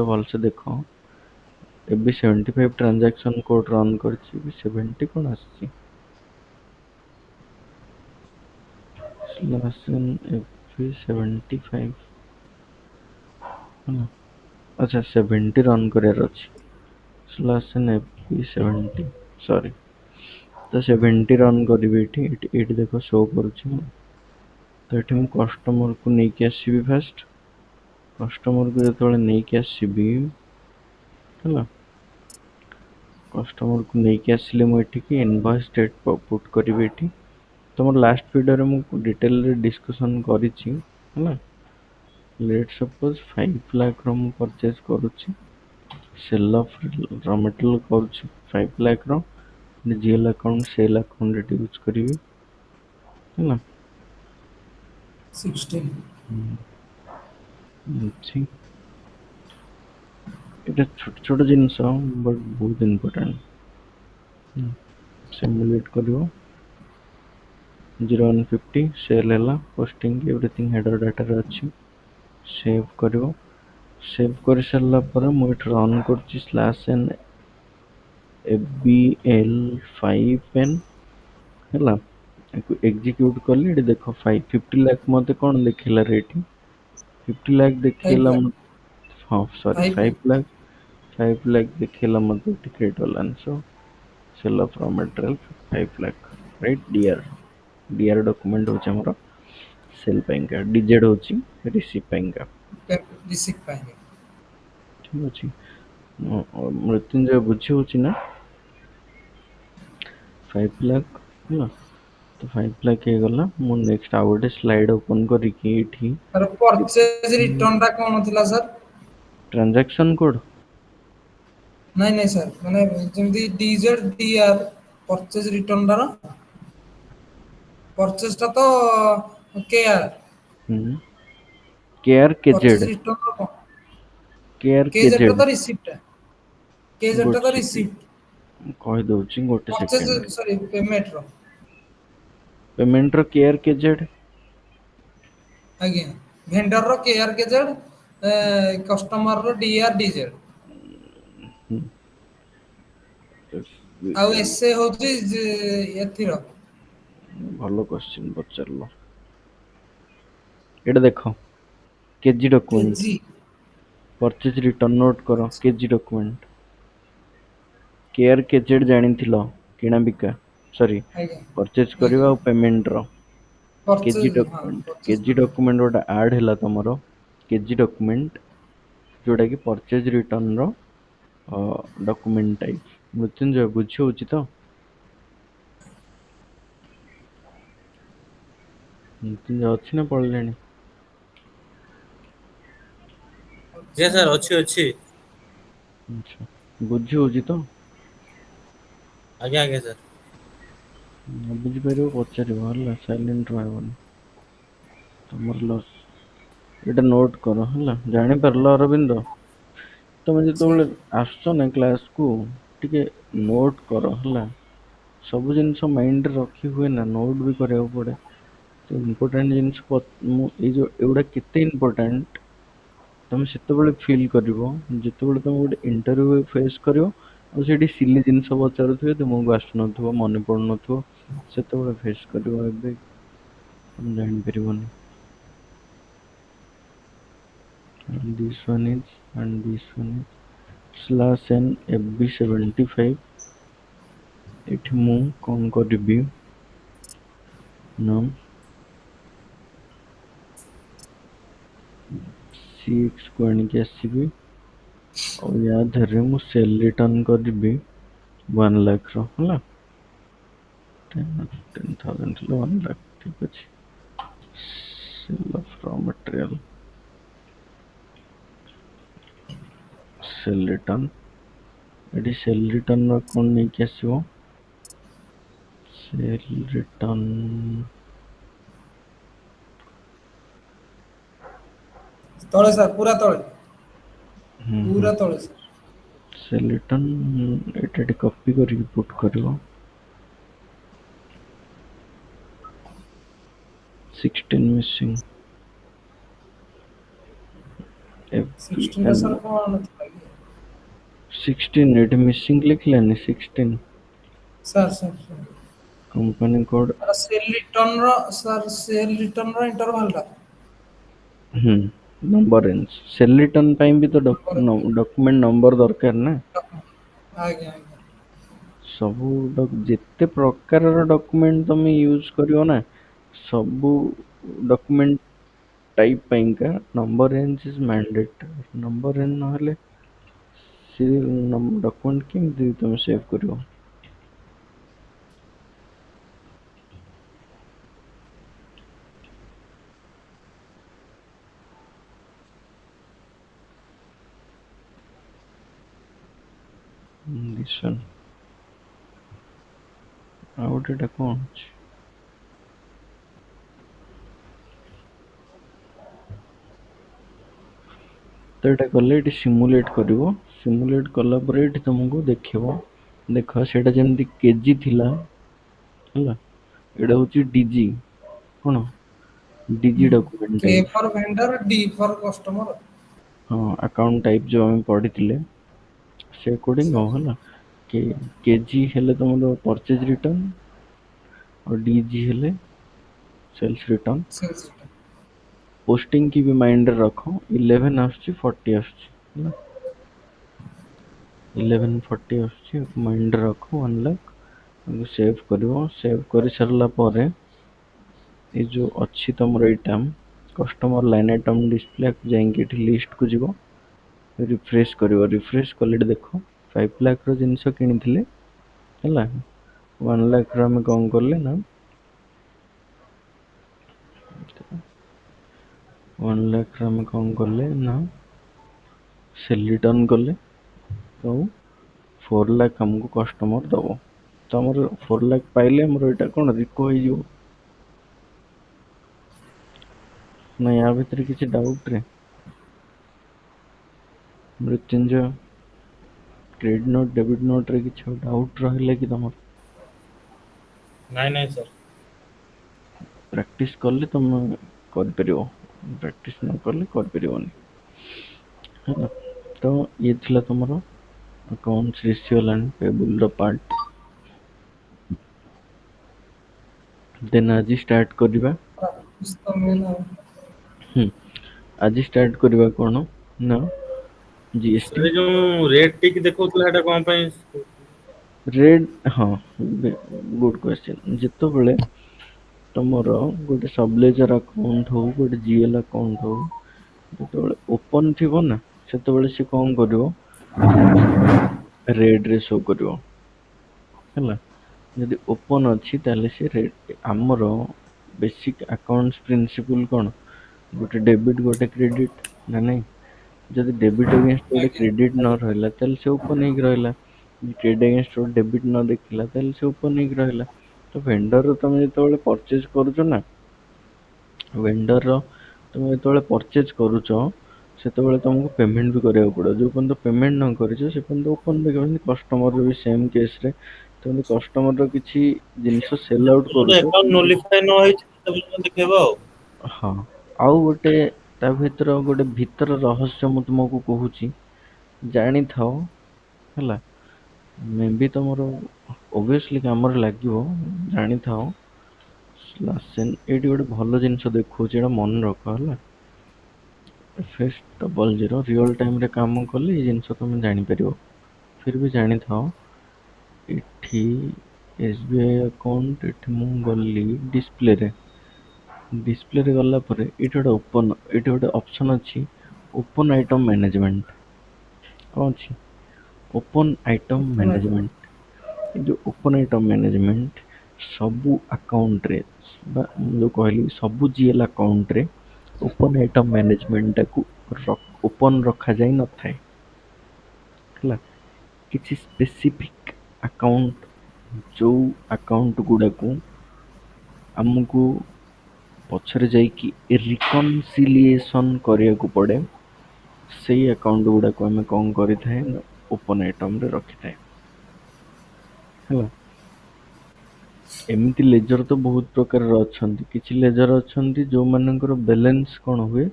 ଭଲସେ ଦେଖ FB75 ଟ୍ରାଞ୍ଜାକ୍ସନ କୋଡ୍ ରନ୍ କରିଛି FB70 କଣ ଆସିଛି ସ୍ଲାସ୍ ଏନ୍ FB75 ହେଲା अच्छा 70 ରନ୍ କରିବାର ଅଛି। ସ୍ଲାସ୍ ଏନ୍ FB 70 ସରି, ତ 70 ରନ୍ କରିବି ଏଠି। ଏଠି ଦେଖ ଶୋ କରୁଛି ମୁଁ। ତ ଏଠି ମୁଁ କଷ୍ଟମରକୁ ନେଇକି ଆସିବି ଫାଷ୍ଟ। କଷ୍ଟମରକୁ ଯେତେବେଳେ ନେଇକି ଆସିବି ହେଲା, କଷ୍ଟମରକୁ ନେଇକି ଆସିଲେ ମୁଁ ଏଠିକି ଇନଭଏସ୍ ଡେଟ୍ ପୁଟ୍ କରିବି ଏଠି। ତମର ଲାଷ୍ଟ ଭିଡ଼ିଓରେ ମୁଁ ଡିଟେଲରେ ଡିସ୍କସନ୍ କରିଛି ହେଲା। ଲେଟ୍ ସପୋଜ୍ 5 ଲାଖ ର ମୁଁ ପରଚେଜ କରୁଛି, ସେଲ୍ ଅଫ୍ ର ମେଟେରିଆଲ କରୁଛି 5 ଲାଖ ର, ଜିଏଲ୍ ଆକାଉଣ୍ଟ ସେଲ୍ ଆକାଉଣ୍ଟ ଏଠି ୟୁଜ୍ କରିବି ହେଲା। 16। ଅଛି ଏଇଟା ଛୋଟ ଛୋଟ ଜିନିଷ ବଟ୍ ବହୁତ ଇମ୍ପୋର୍ଟାଣ୍ଟ। ସିମୁଲେଟ୍ କରିବ 0150 ସେଲ୍ ହେଲା, ପୋଷ୍ଟିଂ ଏଭ୍ରିଥିଙ୍ଗ ହେଡର ଡାଟାରେ ଅଛି। ସେଭ୍ କରିବ। ସେଭ୍ କରିସାରିଲା ପରେ ମୁଁ ଏଠି ରନ୍ କରୁଛି ସ୍ଲାସ୍ ଏନ୍ FBL5N ହେଲା। ଏକୁ ଏକ୍ଜିକ୍ୟୁଟ୍ କଲି। ଏଠି ଦେଖ 50 ଲାଖ ମତେ କଣ ଦେଖେଇଲା ରେ ଏଠି 50 ଲାଖ 5 ଦେଖେଇଲା lakh ହଁ ସରି 5 lakh 5 ଲାଖ 5 ଲାଖ ଦେଖେଇଲା ମତେ ଏଠି କ୍ରେଡିଟ୍ ବାଲାନ୍ସ। ସେଲ୍ ଅଫ୍ ର ମେଟେରିଆଲ 5 ଲାଖ ରାଇଟ୍। ଡିଆର୍ ଡକ୍ୟୁମେଣ୍ଟ ହଉଛି ଆମର ସେଲ୍ ପାଇଁକା, ଡିଜେଡ୍ ହଉଛି ରିସିପ୍ଟ ପାଇଁକା। receipt ପାଇଁକା। ଠିକ୍ ଅଛି। ମୃତ୍ୟୁଞ୍ଜୟ ବୁଝି ହଉଛି ନା? 5 ଲାଖ ହେଲା। ତ 5 ଲାଖ ହେଇଗଲା। ମୁଁ ନେକ୍ସଟ ଆଉ ଗୋଟେ ସ୍ଲାଇଡ୍ ଓପନ୍ କରିକି ଏଠି ତାର ପରଚେଜ ରିଟର୍ନ ଟା କଣ ଥିଲା ସାର୍? ଟ୍ରାଞ୍ଜାକ୍ସନ୍ କୋଡ୍ ନାଇଁ ନାଇଁ ସାର୍, ମାନେ ଯେମିତି DZDR ପରଚେଜ ରିଟର୍ନ ଟାର ପରଚେଜ ଟା ତ କେଆର, ହୁଁ କେଆର୍ ପରଚେଜ କେଜେଡ୍ ରିଟର୍ନ ର କଣ? କେଆର୍ କେଜେଡ୍ ଟା କେଜେଡ୍ ତ ରିସିପ୍ଟ ଟା, କେଜେଡ୍ ଟା ଗୋଟେ ତ ସେକେଣ୍ଡ ରିସିପ୍ଟ। ମୁଁ କହିଦଉଛି ଗୋଟେ ପରଚେଜ ସେକେଣ୍ଡ। ସରି ପେମେଣ୍ଟ ର। ପେମେଣ୍ଟର କେଆର୍ କେଜେଡ୍ ଆଜ୍ଞା ଭେଣ୍ଡର ର କେଆର୍ କେଜେଡ୍, କଷ୍ଟମର ର ଡିଆର୍ ଡିଜେଡ୍। ଆଉ ଏସେ ହଉଛି ଏଥିର ଭଲ କୋଶ୍ଚିନ୍ ପଚାରିଲ। ଏଇଟା ଦେଖ KG document, KG. Purchase return note କର କେଜି ଡକ୍ୟୁମେଣ୍ଟ। କେଆର୍ କେଜେଡ୍ ଜାଣିଥିଲ କିଣା ବିକା, ସରି ଆଜ୍ଞା ପରଚେଜ ଆଜ୍ଞା କରିବା ଆଉ ପେମେଣ୍ଟର କେଜି ପରଚେଜ ହଁ ଡକ୍ୟୁମେଣ୍ଟ। ପରଚେଜ କେଜି କରିବା। ଡକ୍ୟୁମେଣ୍ଟ ଗୋଟେ ଆଡ୍ ହେଲା ତମର କେଜି ଡକ୍ୟୁମେଣ୍ଟ, ଯୋଉଟା କି ପରଚେଜ ରିଟର୍ନ ର ଡକ୍ୟୁମେଣ୍ଟ ଟାଇପ। ମୃତ୍ୟୁଞ୍ଜୟ ବୁଝି ହଉଛି ତ? ମୃତ୍ୟୁଞ୍ଜୟ ଅଛି ନା ପଳେଇଲାଣି? ଆଜ୍ଞା ସାର୍ ଅଛି ଅଛି। ଆଛା ବୁଝି ହଉଛି ତ? ଆଜ୍ଞା ଆଜ୍ଞା ସାର୍। ନ ବୁଝିପାରିବ ପଚାରିବ ହେଲା, ସାଇଲେଣ୍ଟ ରହିବନି। ତମର ଲସ୍। ଏଇଟା ନୋଟ କର ହେଲା। ଜାଣିପାରିଲ ଅରବିନ୍ଦ? ତମେ ସାର୍ ଯେତେବେଳେ ଆସୁଛ ନା କ୍ଲାସ କୁ ଟିକେ ନୋଟ କର ହେଲା। ସବୁ ଜିନିଷ ମାଇଣ୍ଡରେ ରଖି ହୁଏ ନା, ନୋଟ ବି କରିବାକୁ ପଡେ। ତ ଇମ୍ପୋର୍ଟାଣ୍ଟ ଜିନିଷ ମୁଁ ଏଇ ଯୋଉ ଏଗୁଡା କେତେ ଇମ୍ପୋର୍ଟାଣ୍ଟ ତମେ ସେତେବେଳେ ଫିଲ୍ କରିବ ଯେତେବେଳେ ତମେ ଗୋଟେ ଇଣ୍ଟରଭ୍ୟୁ ଫେସ୍ କରିବ ଆଉ ସେଠି ସିଲି ଜିନିଷ ପଚାରୁଥିବେ ତୁମକୁ ଆସୁନଥିବ, ମନେ ପଡୁନଥିବ, ସେତେବେଳେ ଫେସ୍ କରିବ। ଏବେ ତମେ ଜାଣିପାରିବନି। and this one is and this one is slash n fb75। ଏଠି ମୁଁ କଣ କରିବି ନା C6 କୁ ଆଣିକି ଆସିବି ଆଉ ୟା ଦେହରେ ମୁଁ ସେଲ୍ ରିଟର୍ନ କରିବି 1 ଲାଖ ର ହେଲା। 10,000 ଥିଲେ 1 ଲାଖ, ଠିକ ଅଛି। ସେଲ୍ ଅଫ୍ ର ମେଟେରିଆଲ ସେଲ୍ ରିଟର୍ନ, ଏଠି ସେଲ୍ ରିଟର୍ନ ର କଣ ନେଇକି ଆସିବ, ସେଲ୍ ରିଟର୍ନ ତଳେ ସାର୍ ପୁରା ତଳେ, ହୁଁ ହୁଁ ପୁରା ତଳେ ସାର୍। ସେଲ୍ ରିଟର୍ନ ଏଇଟା ଏଠି କପି କରିକି ପୁଟ୍ କରିବ। 16 ମିସିଂ 16 ଟା FPL ସାର୍ କଣ ଥିଲା କି? 16 ଏଠି ମିସିଂ ଲେଖିଲାନି 16 sir sir sir company code. Sale return ର ସାର୍ ସେଲ୍ ରିଟର୍ନ ର ଇଣ୍ଟରଭାଲ ଟା। ହୁଁ ନମ୍ବର ରେଞ୍ଜ ସେଲ୍ ରିଟର୍ନ ପାଇଁ ବି ତ ନମ୍ବର ଡକ୍ୟୁମେଣ୍ଟ ନମ୍ବର ଦରକାର ନା। ଆଜ୍ଞା ଆଜ୍ଞା। ସବୁ ଯେତେ ପ୍ରକାରର ଡକ୍ୟୁମେଣ୍ଟ ତମେ ୟୁଜ କରିବ ନା, ସବୁ ଡକ୍ୟୁମେଣ୍ଟ ଟାଇପ ପାଇଁକା number range is mandatory. Number range ନହେଲେ ସେ ଡକ୍ୟୁମେଣ୍ଟ କେମିତି ତମେ ସେଭ୍ କରିବ? this one ଆଉ ଗୋଟେ ଏଟା କଣ ଅଛି? ତ ଏଇଟା କଲେ ଏଠି ସିମୁଲେଟ କରିବ। ସିମୁଲେଟ କଲା ପରେ ଏଠି ତମକୁ ଦେଖେଇବ, ଦେଖ ସେଇଟା ଯେମିତି କେଜି ଥିଲା ହେଲା, ଏଇଟା ହଉଛି ଡିଜି। କଣ? DG document K type. For vendor D for customer. ହଁ ଆକାଉଣ୍ଟ ଟାଇପ ଯୋଉ ଆମେ ପଢିଥିଲେ ସେ କୋଡିଙ୍ଗ ସାର୍ ହବ ହେଲା। କେଜି ହେଲେ ତମର ପରଚେଜ ରିଟର୍ନ, और डीजी ହେଲେ sales return. Sales return. Posting କି ବି ମାଇଣ୍ଡରେ ରଖ, 11 ଆସୁଛି 40 ଆସୁଛି ହେଲା। 1140 ଆସୁଛି, ମାଇଣ୍ଡରେ ରଖ 1 ଲାख। ତାକୁ ସେଭ୍ କରିବ। ସେଭ୍ କରି ସାରିଲା ପରେ ଏଇ ଯୋଉ ଅଛି ତମର ଏଇଟା କଷ୍ଟମର ଲାଇନ୍ ଆଇଟମ ଡିସପ୍ଲେ, ଯାଇକି ଏଠି ଲିଷ୍ଟ କୁ ଯିବ, ରିଫ୍ରେଶ କରିବ। ରିଫ୍ରେଶ କଲେ ଏଠି ଦେଖ 5 ଲାख ର ଜିନିଷ କିଣିଥିଲେ ହେଲା। 1 ଲାख ର ଆମେ କଣ କଲେ ନା 1 ଲାख ର ଆମେ କଣ କଲେ ନା ସେଲ୍ ରିଟର୍ନ କଲେ, ଆଉ 4 ଲାख ଆମକୁ କଷ୍ଟମର ଦବ। ତ ଆମର 4 ଲାख ପାଇଲେ ଆମର ଏଇଟା କଣ ରିକୋ ହେଇଯିବ। ନା ୟା ଭିତରେ କିଛି ଡାଉଟ ରେ Mrutyunjay, credit note debit note ରେ କିଛି ଡାଉଟ ରହିଲା କି ତମର? ନାଇଁ ନାଇଁ ସାର୍। ପ୍ରାକ୍ଟିସ କଲେ ତମେ କରିପାରିବ, ପ୍ରାକ୍ଟିସ ନ କଲେ କରିପାରିବନି ହେଲା। ତ ଇଏ ଥିଲା ତମର ଆକାଉଣ୍ଟ ରିସିଭେବଲ ଆଣ୍ଡ ପେବଲ ର ପାର୍ଟ। ଦେନ୍ ଆଜି ଷ୍ଟାର୍ଟ କରିବା। ହୁଁ, ଆଜି ଷ୍ଟାର୍ଟ କରିବା କଣ ନା ଜିଏସଟି। ସାର୍ ଏ ଯୋଉ ରେଟ୍ ଟିକ ଦେଖଉଥିଲା ସେଇଟା କଣ ପାଇଁ? ରେଟ୍ ହଁ ଗୁଡ କ୍ୱେଶ୍ଚନ। ଯେତେବେଳେ ତମର ଗୋଟେ ସବଲେଜର ଆକାଉଣ୍ଟ ହଉ, ଗୋଟେ ଜିଏଲ ଆକାଉଣ୍ଟ ହଉ, ଯେତେବେଳେ ଓପନ ଥିବ ନା ସେତେବେଳେ ସେ କଣ କରିବ ନା ରେଡ ରେ ଶୋ କରିବ ହେଲା। ଯଦି ଓପନ ଅଛି ତାହେଲେ ସେ ରେଡ। ଆମର ବେସିକ ଆକାଉଣ୍ଟ ପ୍ରିନ୍ସିପଲ କଣ? ଗୋଟେ ଡେବିଟ ଗୋଟେ କ୍ରେଡିଟ ନା ନାଇଁ? ଯଦି ଡେବିଟ୍ ଏଗେନ୍ଷ୍ଟ ଗୋଟେ ଆଜ୍ଞା କ୍ରେଡିଟ ନ ରହିଲା ତାହେଲେ ସେ ଓପନ ହେଇକି ରହିଲା। କ୍ରେଡିଟ ଏଗେନ୍ଷ୍ଟ ଗୋଟେ ଡେବିଟ୍ ନ ଦେଖିଲା ତାହେଲେ ସେ ଓପନ ହେଇକି ରହିଲା। ତ ଭେଣ୍ଡର ତମେ ଯେତେବେଳେ ପରଚେଜ କରୁଛ ନା, ଭେଣ୍ଡର ତମେ ଯେତେବେଳେ ପରଚେଜ କରୁଛ ସେତେବେଳେ ତମକୁ ପେମେଣ୍ଟ ବି କରିବାକୁ ପଡିବ। ଯୋଉ ପର୍ଯ୍ୟନ୍ତ ପେମେଣ୍ଟ ନ କରିଛ ସେ ପର୍ଯ୍ୟନ୍ତ ଓପନ ଦେଖେଇବନି। କଷ୍ଟମର ବି ସେମ କେସ ରେ ତମେ କଷ୍ଟମର ର କିଛି ଜିନିଷ ସେଲ ଆଉଟ ପର୍ଯ୍ୟନ୍ତ କରୁଛ ଆକାଉଣ୍ଟ କିନ୍ତୁ ନୋଲିଫାଏ ନ ହେଇଛି ସେତେବେଳେ ଦେଖେଇବ ଆଉ। ହଁ, ଆଉ ଗୋଟେ ତା ଭିତର ଗୋଟେ ଭିତର ରହସ୍ୟ ମୁଁ ତୁମକୁ କହୁଛି, ଜାଣିଥାଅ ହେଲା। ମେ ବି ତମର ଓଭିଅସଲି କାମରେ ଲାଗିବ, ଜାଣିଥାଅ। ଏଇଠି ଗୋଟେ ଭଲ ଜିନିଷ ଦେଖଉଛି, ଏଇଟା ମନେ ରଖ ହେଲା। ରିଅଲ ଟାଇମ ରେ କାମ କଲେ ଏଇ ଜିନିଷ ତମେ ଜାଣିପାରିବ। ଫିର ବି ଜାଣିଥାଅ, ଏଠି ଏସ ବି ଆଇ ଆକାଉଣ୍ଟ, ଏଠି ମୁଁ ଗଲି ଡିସପ୍ଲେରେ, ଡିସପ୍ଲେରେ ଗଲା ପରେ ଏଇଠି ଗୋଟେ ଓପନ, ଏଇଠି ଗୋଟେ ଅପସନ ଅଛି ଓପନ ଆଇଟମ ମ୍ୟାନେଜମେଣ୍ଟ। କଣ ଅଛି? Open item management. ଏ ଯୋଉ ଓପନ ଆଇଟମ ମ୍ୟାନେଜମେଣ୍ଟ ସବୁ ଆକାଉଣ୍ଟରେ ବା ମୁଁ ଯୋଉ କହିଲି ସବୁ ଜିଏଲ ଆକାଉଣ୍ଟରେ ଓପନ ଆଇଟମ ମ୍ୟାନେଜମେଣ୍ଟ ଟାକୁ ଓପନ ରଖାଯାଇ ନଥାଏ ହେଲା। କିଛି ସ୍ପେସିଫିକ ଆକାଉଣ୍ଟ, ଯୋଉ ଆକାଉଣ୍ଟ ଗୁଡାକୁ ଆମକୁ ପଛରେ ଯାଇକି ରିକନସିଲିଏସନ କରିବାକୁ ପଡେ, ସେଇ ଆକାଉଣ୍ଟ ଗୁଡାକୁ ଆମେ କଣ କରିଥାଏ ନା ଓପନ ଆଇଟମ ରେ ରଖିଥାଏ ହେଲା। ଏମିତି ଲେଜର ତ ବହୁତ ପ୍ରକାରର ଅଛନ୍ତି। କିଛି ଲେଜର ଅଛନ୍ତି ଯୋଉମାନଙ୍କର ବାଲାନ୍ସ କଣ ହୁଏ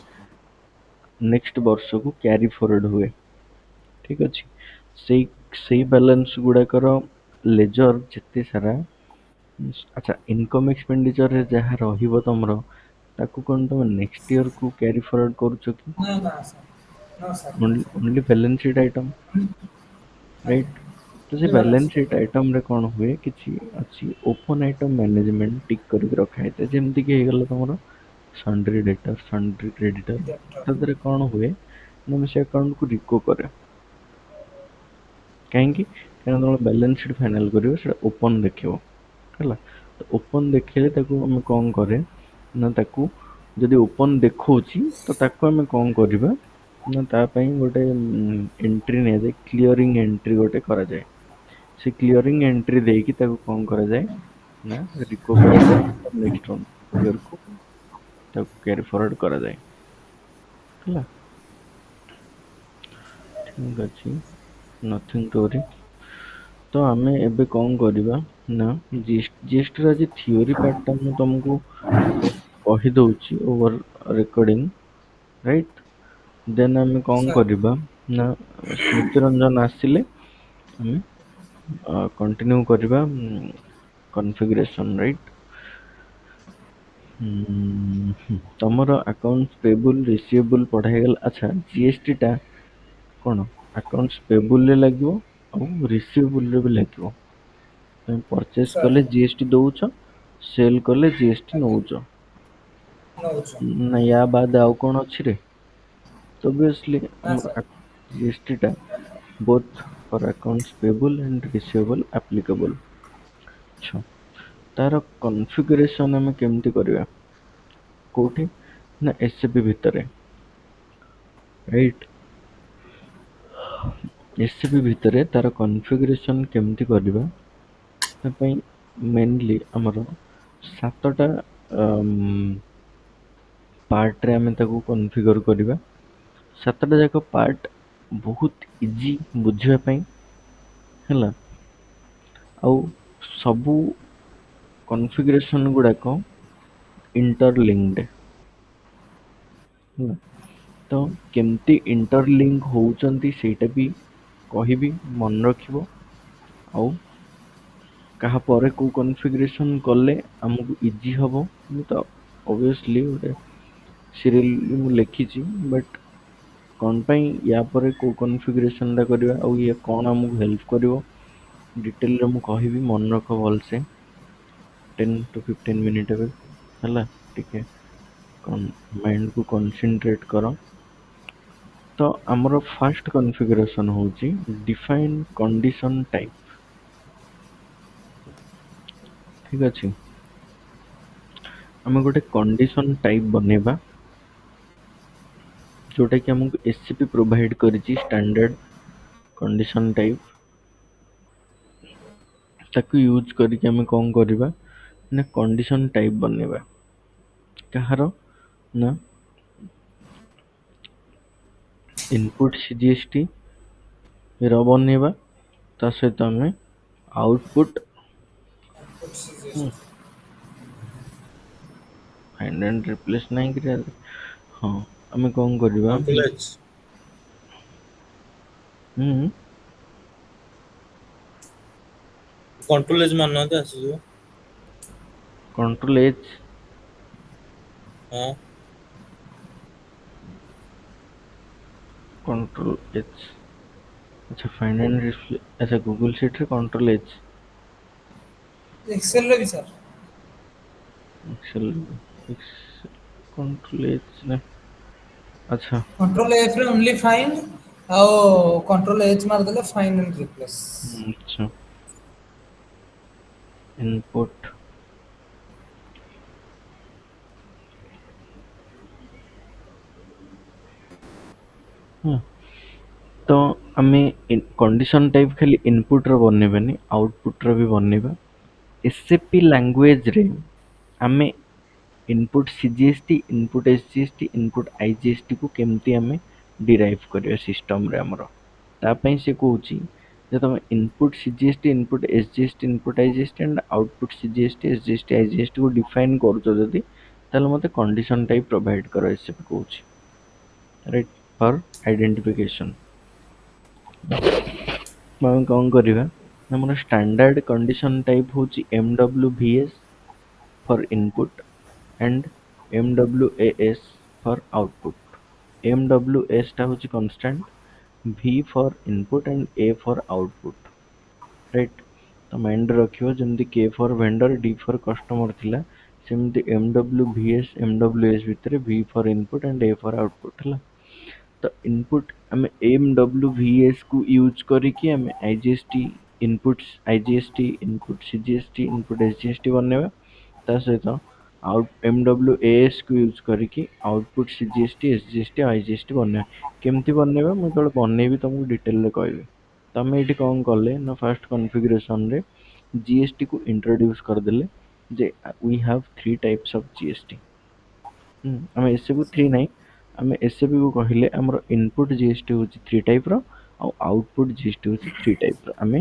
ନେକ୍ସଟ ବର୍ଷକୁ କ୍ୟାରି ଫରୱାର୍ଡ ହୁଏ, ଠିକ ଅଛି। ସେଇ ବାଲାନ୍ସ ଗୁଡାକର ଲେଜର ଯେତେ ସାରା, ଆଚ୍ଛା, ଇନକମ ଏକ୍ସପେଣ୍ଡିଚରରେ ଯାହା ରହିବ ତମର ତାକୁ କଣ ତମେ ନେକ୍ସଟ ଇୟର କୁ କ୍ୟାରି ଫରୱାର୍ଡ କରୁଛ କି? ନା ନା sir no sir no sir only balance sheet item, ଆଜ୍ଞା ରାଇଟ୍? ତ ସେ only balance balance sheet sheet item ରେ କଣ ହୁଏ, କିଛି ଅଛି ଓପନ ଆଇଟମ ମ୍ୟାନେଜମେଣ୍ଟ ଟିକ୍ କରିକି ରଖା ହେଇଥାଏ। ଯେମିତି କି ହେଇଗଲା ତମର ସଣ୍ଡ୍ରି ଡେଟର, ସଣ୍ଡ୍ରି କ୍ରେଡିଟର। debtor ତା ଦେହରେ କଣ ହୁଏ ନା ମୁଁ ସେ ଆକାଉଣ୍ଟ କୁ ରିକୋ କରେ। କାହିଁକି? କାରଣ ତମେ ବାଲାନ୍ସ ସିଟ୍ ଫାଇନାଲ କରିବ ସେଟା ଓପନ ଦେଖେଇବ, ହେଲା। ତ ଓପନ ଦେଖେଇଲେ ତାକୁ ଆମେ କଣ କରେ ନା, ତାକୁ ଯଦି ଓପନ ଦେଖଉଛି ତ ତାକୁ ଆମେ କଣ କରିବା ନା ତା ପାଇଁ ଗୋଟେ ଏଣ୍ଟ୍ରି ନିଆଯାଏ, କ୍ଲିୟରିଂ ଏଣ୍ଟ୍ରି ଗୋଟେ କରାଯାଏ। ସେ କ୍ଲିୟରିଂ ଏଣ୍ଟ୍ରି ଦେଇକି ତାକୁ କଣ କରାଯାଏ ନା ରିକୋ କରାଯାଏ ନେକ୍ସଟ ଇୟର କୁ ତାକୁ କ୍ୟାରି ଫରୱାର୍ଡ କରାଯାଏ, ହେଲା। ଠିକ ଅଛି, ନଥିଙ୍ଗ ଟୁ ୱରି। ତ ଆମେ ଏବେ କଣ କରିବା ନା ଜିଏସଟି ର ଆଜି ଥିଓରି ପାର୍ଟ ଟା ମୁଁ ତମକୁ କହିଦଉଛି ଓଭର ରେକର୍ଡିଂ, ରାଇଟ? ଦେନ୍ ଆମେ କଣ ସାର୍ କରିବା ନା ସ୍ମୃତି ରଞ୍ଜନ ଆସିଲେ ଆମେ କଣ୍ଟିନ୍ୟୁ କରିବା କନଫିଗରେସନ, ରାଇଟ? ତମର ଆକାଉଣ୍ଟ ପେବୁଲ ରିସିଏବୁଲ ପଢା ହେଇଗଲା। ଆଚ୍ଛା, ଜିଏସଟି ଟା କଣ ଆକାଉଣ୍ଟ ପେବୁଲ ରେ ଲାଗିବ ଆଉ ରିସିଏବୁଲ ରେ ବି ଲାଗିବ। ତମେ ପରଚେଜ ସାର୍ କଲେ ଜିଏସଟି ଦଉଛ, ସେଲ କଲେ ଜିଏସଟି ଆଜ୍ଞା ନଉଛ। ନଉଛ ନା ୟା ବାଦ ଆଉ କଣ ଅଛି ରେ? obviously ନା ସାର୍ ଆମର ଜିଏସଟି ଟା both for accounts payable and receivable applicable। ଆଚ୍ଛା, ତାର କନଫିଗରେସନ ଆମେ କେମିତି କରିବା? କୋଉଠି ନା ଏସଏପି ଭିତରେ, ରାଇଟ? ଏସଏପି ଭିତରେ ତାର କନଫିଗରେସନ କେମିତି କରିବା? ତା ପାଇଁ ମେନଲି ଆମର ସାତଟା ପାର୍ଟରେ ଆମେ ତାକୁ କନଫିଗର କରିବା। ସାତଟା ଯାକ ପାର୍ଟ ବହୁତ ଇଜି ବୁଝିବା ପାଇଁ, ହେଲା। ଆଉ ସବୁ କନଫିଗରେସନ ଗୁଡାକ ଇଣ୍ଟରଲିଙ୍କଡ, ହେଲା। ତ କେମିତି ଇଣ୍ଟରଲିଙ୍କ ହଉଛନ୍ତି ସେଇଟା ବି କହିବି, ମନେ ରଖିବ। ଆଉ କାହା ପରେ କୋଉ କନଫିଗରେସନ କଲେ ଆମକୁ ଇଜି ହବ, ମୁଁ ତ ଅବଭିୟସଲି ଗୋଟେ ସିରିଏଲ ମୁଁ ଲେଖିଛି, ବଟ୍ କଣ ପାଇଁ ୟା ପରେ କୋଉ କନଫିଗରେସନ ଟା କରିବା ଆଉ ଇଏ କଣ ଆମକୁ ହେଲ୍ପ କରିବ, ଡିଟେଲରେ ମୁଁ କହିବି, ମନେ ରଖ ଭଲସେ। 10 to 15 ମିନିଟ ଏବେ, ହେଲା। ଟିକେ ମାଇଣ୍ଡ କୁ କନସେନଟ୍ରେଟ କର। ତ ଆମର ଫାଷ୍ଟ କନଫିଗରେସନ ହଉଛି ଡିଫାଇନ୍ କଣ୍ଡିସନ ଟାଇପ, ଠିକ ଅଛି। ଆମେ ଗୋଟେ କଣ୍ଡିସନ ଟାଇପ ବନେଇବା, ଯୋଉଟା କି ଆମକୁ ଏସସିପି ପ୍ରୋଭାଇଡ କରିଛି, ଷ୍ଟାଣ୍ଡାର୍ଡ କଣ୍ଡିସନ ଟାଇପ। ତାକୁ ୟୁଜ କରିକି ଆମେ କଣ କରିବା ନା କଣ୍ଡିସନ ଟାଇପ ବନେଇବା। କାହାର ନା ଇନପୁଟ ସିଜିଏସଟି ର ବନେଇବା, ତା ସହିତ ଆମେ ଆଉଟପୁଟ ଫାଇଣ୍ଡ ଆଣ୍ଡ ରିପ୍ଲେସ ନାହିଁ କି, ହଁ ଆମେ କଣ କରିବା Control H. ହୁଁ Control H ମାନୁନାହାନ୍ତି ଆସିଯିବ। କଣ୍ଟ୍ରୋଲ ଏଚ୍, ହଁ କଣ୍ଟ୍ରୋଲ ଏଚ୍, ଆଚ୍ଛା ଫାଇଣ୍ଡ ଆଣ୍ଡ ରିପ୍ଲେସ, ଆଚ୍ଛା ଗୁଗଲ ସିଟ୍ ରେ କଣ୍ଟ୍ରୋଲ ଏଚ୍, ଏକ୍ସେଲ ରେ ବି ସାର୍ ଏକ୍ସେଲ, କଣ୍ଟ୍ରୋଲ ଏଚ୍ ନା, ଆଚ୍ଛା କଣ୍ଟ୍ରୋଲ ଏଫ୍ ରେ ଓନଲି ଫାଇଣ୍ଡ, ଆଉ କଣ୍ଟ୍ରୋଲ ଏଚ୍ ମାରିଦେଲେ ଫାଇଣ୍ଡ ଆଣ୍ଡ ରିପ୍ଲେସ। ଆଚ୍ଛା ଇନପୁଟ ହୁଁ। ତ ଆମେ କଣ୍ଡିସନ ଟାଇପ ଖାଲି ଇନପୁଟ ର ବନେଇବାନି, ଆଉଟପୁଟ ର ବି ବନେଇବା। ଏସଏପି ଲାଙ୍ଗୁଏଜରେ ଆମେ input CGST, input SGST, input IGST କୁ କେମିତି ଆମେ ଡିରାଇଭ୍ କରିବା ସିଷ୍ଟମ ରେ ଆମର, ତା ପାଇଁ ସେ କହୁଛି ଯେ ତମେ input CGST, input SGST, input IGST and output CGST, SGST, IGST କୁ ଡିଫାଇନ କରୁଛ ଯଦି, ତାହେଲେ ମତେ କଣ୍ଡିସନ ଟାଇପ ପ୍ରୋଭାଇଡ କର, ଏସଏପି କହୁଛି, ରାଇଟ, ଫର ଆଇଡେଣ୍ଟିଫିକେସନ। ଆମେ କଣ କରିବା, ଆମର ଷ୍ଟାଣ୍ଡାର୍ଡ କଣ୍ଡିସନ ଟାଇପ ହଉଛି MWVS for input, and MWAS for output. MWS ଟା ହଉଛି constant, V for input and A for output, right? ତ ମାଇଣ୍ଡ ରଖିବ ଯେମିତି K for vendor, D for customer ଥିଲା, ସେମିତି MWVS MWS ଭିତରେ V for input and A for output ହେଲା। ତ ଇନପୁଟ ଆମେ MWVS କୁ ୟୁଜ କରିକି ଆମେ IGST input, IGST input, CGST input, SGST ବନେଇବା। ତା ସହିତ ଆଉଟ MWAS କୁ ୟୁଜ କରିକି ଆଉଟପୁଟ CGST, SGST, IGST ବନେଇବା। କେମିତି ବନେଇବା ମୁଁ ଯେତେବେଳେ ବନେଇବି ତମକୁ ଡିଟେଲରେ କହିବି। ତମେ ଏଠି କଣ କଲେ ନା ଫାଷ୍ଟ କନଫିଗରେସନ ରେ GST କୁ ଇଣ୍ଟ୍ରୋଡ୍ୟୁସ କରିଦେଲେ ଯେ we have three types of GST। ଆମେ ଏସବୁ ଥ୍ରୀ ନାହିଁ, ଆମେ ଏସବୁ କୁ କହିଲେ ଆମର ଇନପୁଟ GST ହଉଛି ଥ୍ରୀ ଟାଇପ ର, ଆଉ ଆଉଟପୁଟ GST ହଉଛି ଥ୍ରୀ ଟାଇପ ର। ଆମେ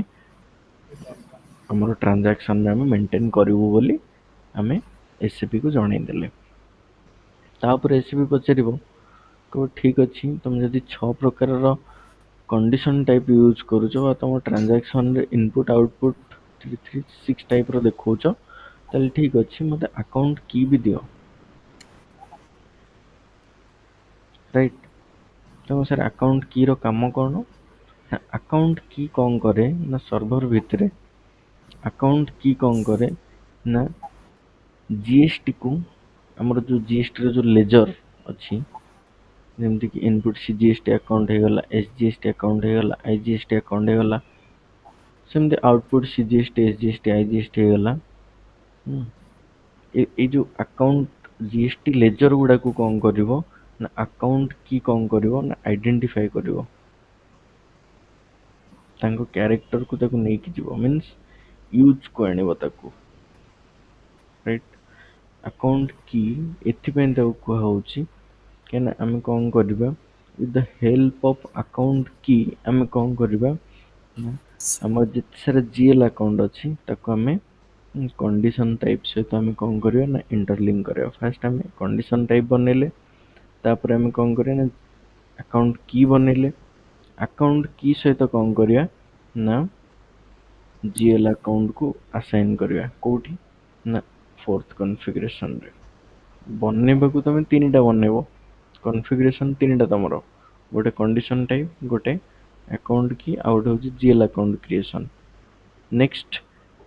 ଆମର ଟ୍ରାନଜାକ୍ସନରେ ଆମେ ମେଣ୍ଟେନ କରିବୁ ବୋଲି ଆମେ ଏସପି କୁ ଜଣେଇଦେଲେ। ତାପରେ ଏସପି ପଚାରିବ, କହିବ ଠିକ ଅଛି ତମେ ଯଦି 6 ପ୍ରକାରର କଣ୍ଡିସନ ଟାଇପ ୟୁଜ କରୁଛ ବା ତମ ଟ୍ରାନଜାକ୍ସନରେ ଇନପୁଟ ଆଉଟପୁଟ 6 ଟାଇପ ର ଦେଖଉଛ, ତାହେଲେ ଠିକ ଅଛି ମତେ ଆକାଉଣ୍ଟ କି ବି ଦିଅ, ରାଇଟ? ତ ସାର୍ ଆକାଉଣ୍ଟ କି ର କାମ କଣ? ଆକାଉଣ୍ଟ କି କଣ କରେ ନା ସର୍ଭର ଭିତରେ ଆକାଉଣ୍ଟ କି କଣ କରେ ନା GST କୁ, ଆମର ଯୋଉ GST ର ଯୋଉ ଲେଜର ଅଛି, ଯେମିତି କି ଇନପୁଟ CGST ଆକାଉଣ୍ଟ ହେଇଗଲା, SGST ଆକାଉଣ୍ଟ ହେଇଗଲା, IGST ଆକାଉଣ୍ଟ ହେଇଗଲା, ସେମିତି ଆଉଟପୁଟ CGST, SGST, IGST ହେଇଗଲା। ଏଇ ଯୋଉ ଆକାଉଣ୍ଟ GST ଲେଜର ଗୁଡାକୁ କଣ କରିବ ନା ଆକାଉଣ୍ଟ କି କଣ କରିବ ନା ଆଇଡେଣ୍ଟିଫାଇ କରିବ, ତାଙ୍କ କ୍ୟାରେକ୍ଟରକୁ ତାକୁ ନେଇକି ଯିବ, ମିନ୍ସ ୟୁଜ କୁ ଆଣିବ ତାକୁ, ରାଇଟ? ଆକାଉଣ୍ଟ କି ଏଥିପାଇଁ ତାକୁ କୁହାହଉଛି କାହିଁକିନା ଆମେ କଣ କରିବା, with the help of account key ଆମେ କଣ କରିବା ନା ଆମର ଯେତେ ସାରା GL ଆକାଉଣ୍ଟ ଅଛି ତାକୁ ଆମେ କଣ୍ଡିସନ ଟାଇପ ସହିତ ଆମେ କଣ କରିବା ନା ଇଣ୍ଟରଲିଙ୍କ କରିବା। ଫାଷ୍ଟ ଆମେ କଣ୍ଡିସନ ଟାଇପ ବନେଇଲେ, ତାପରେ ଆମେ କଣ କରିବା ନା ଆକାଉଣ୍ଟ କି ବନେଇଲେ, ଆକାଉଣ୍ଟ କି ସହିତ କଣ କରିବା ନା GL ଆକାଉଣ୍ଟ କୁ ଆସାଇନ କରିବା। କୋଉଠି ନା ଫୋର୍ଥ କନଫିଗରେସନ ରେ। ବନେଇବାକୁ ତମେ ତିନିଟା ବନେଇବ, କନଫିଗରେସନ ତିନିଟା ତମର, ଗୋଟେ କଣ୍ଡିସନ ଟାଇପ, ଗୋଟେ ଆକାଉଣ୍ଟ କି, ଆଉ ଗୋଟେ ହଉଛି GL ଆକାଉଣ୍ଟ କ୍ରିଏସନ। ନେକ୍ସଟ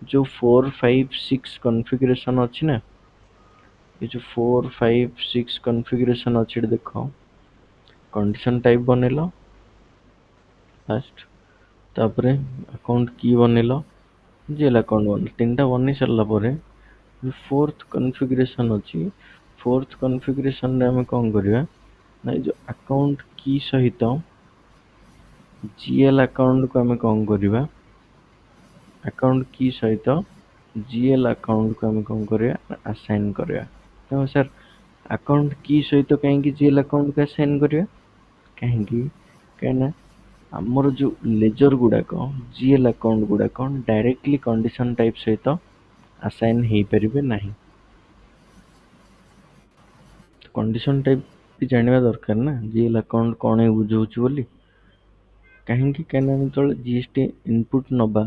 ଯୋଉ 4, 5, 6 କନଫିଗରେସନ ଅଛି ନା, ଏ ଯୋଉ 4, 5, 6 କନଫିଗରେସନ ଅଛି ଏଠି ଦେଖ, କଣ୍ଡିସନ ଟାଇପ ବନେଇଲ ଫାଷ୍ଟ, ତାପରେ ଆକାଉଣ୍ଟ କି ବନେଇଲ, GL ଆକାଉଣ୍ଟ ବନେଇଲ, ତିନିଟା ବନେଇ ସାରିଲା ପରେ ଫୋର୍ଥ କନଫିଗରେସନ ଅଛି, ଫୋର୍ଥ କନଫିଗରେସନ ରେ ଆମେ କଣ କରିବା ନା ଏଇ ଯୋଉ ଆକାଉଣ୍ଟ କି ସହିତ GL ଆକାଉଣ୍ଟ କୁ ଆମେ କଣ କରିବା, ଆକାଉଣ୍ଟ କି ସହିତ GL ଆକାଉଣ୍ଟ କୁ ଆମେ କଣ କରିବା ଆସାଇନ କରିବା। ତ ସାର୍ ଆକାଉଣ୍ଟ କି ସହିତ କାହିଁକି GL ଆକାଉଣ୍ଟ କୁ ଆସାଇନ କରିବା, କାହିଁକି କାହିଁକିନା ଆମର ଯୋଉ ଲେଜର ଗୁଡାକ GL ଆକାଉଣ୍ଟ ଗୁଡାକ ଡାଇରେକ୍ଟଲି କଣ୍ଡିସନ ଟାଇପ ସହିତ ଆସାଇନ ହେଇପାରିବେ ନାହିଁ। କଣ୍ଡିସନ ଟାଇପ ବି ଜାଣିବା ଦରକାର ନା GL ଆକାଉଣ୍ଟ କଣ ବୁଝଉଛି ବୋଲି। କାହିଁକି କାହିଁକିନା ଆମେ ଯେତେବେଳେ GST ଇନପୁଟ ନବା,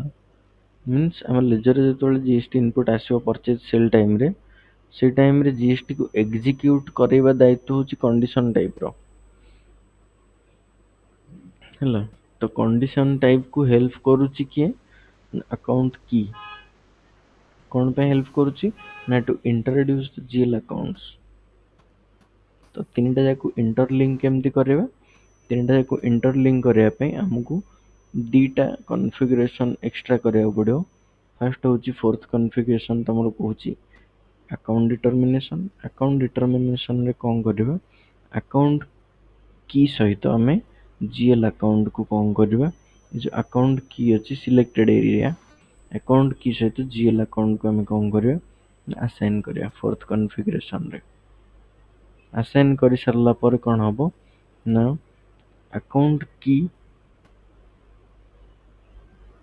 ମିନ୍ସ ଆମ ଲେଜରରେ ଯେତେବେଳେ GST ଇନପୁଟ ଆସିବ ପରଚେଜ ସେଲ ଟାଇମରେ, ସେଇ ଟାଇମରେ GST କୁ ଏକ୍ଜିକ୍ୟୁଟ କରିବା ଦାୟିତ୍ୱ ହଉଛି କଣ୍ଡିସନ ଟାଇପ ର, ହେଲା? ତ କଣ୍ଡିସନ ଟାଇପ କୁ ହେଲ୍ପ କରୁଛି କିଏ, ଆକାଉଣ୍ଟ କି। କଣ ପାଇଁ ହେଲ୍ପ କରୁଛି ନା ଟୁ ଇଣ୍ଟ୍ରୋଡ୍ୟୁସ GL ଆକାଉଣ୍ଟସ। ତ ତିନିଟା ଯାକୁ ଇଣ୍ଟରଲିଙ୍କ କେମିତି କରିବା, ତିନିଟା ଯାକୁ ଇଣ୍ଟରଲିଙ୍କ କରିବା ପାଇଁ ଆମକୁ ଦିଟା କନଫିଗରେସନ ଏକ୍ସଟ୍ରା କରିବାକୁ ପଡିବ। ଫାଷ୍ଟ ହଉଛି ଫୋର୍ଥ କନଫିଗରେସନ ତମର କହୁଛି ଆକାଉଣ୍ଟ ଡିଟରମିନେସନ। ଆକାଉଣ୍ଟ ଡିଟରମିନେସନ ରେ କଣ କରିବା, ଆକାଉଣ୍ଟ କି ସହିତ ଆମେ GL ଆକାଉଣ୍ଟ କୁ କଣ କରିବା, ଏ ଯୋଉ ଆକାଉଣ୍ଟ କି ଅଛି ସିଲେକ୍ଟେଡ ଏରିଆ, ଆକାଉଣ୍ଟ କି ସହିତ GL ଆକାଉଣ୍ଟ କୁ ଆମେ କଣ କରିବା ଆସାଇନ କରିବା ଫୋର୍ଥ କନଫିଗରେସନ ରେ। ଆସାଇନ କରି ସାରିଲା ପରେ କଣ ହବ ନା ଆକାଉଣ୍ଟ କି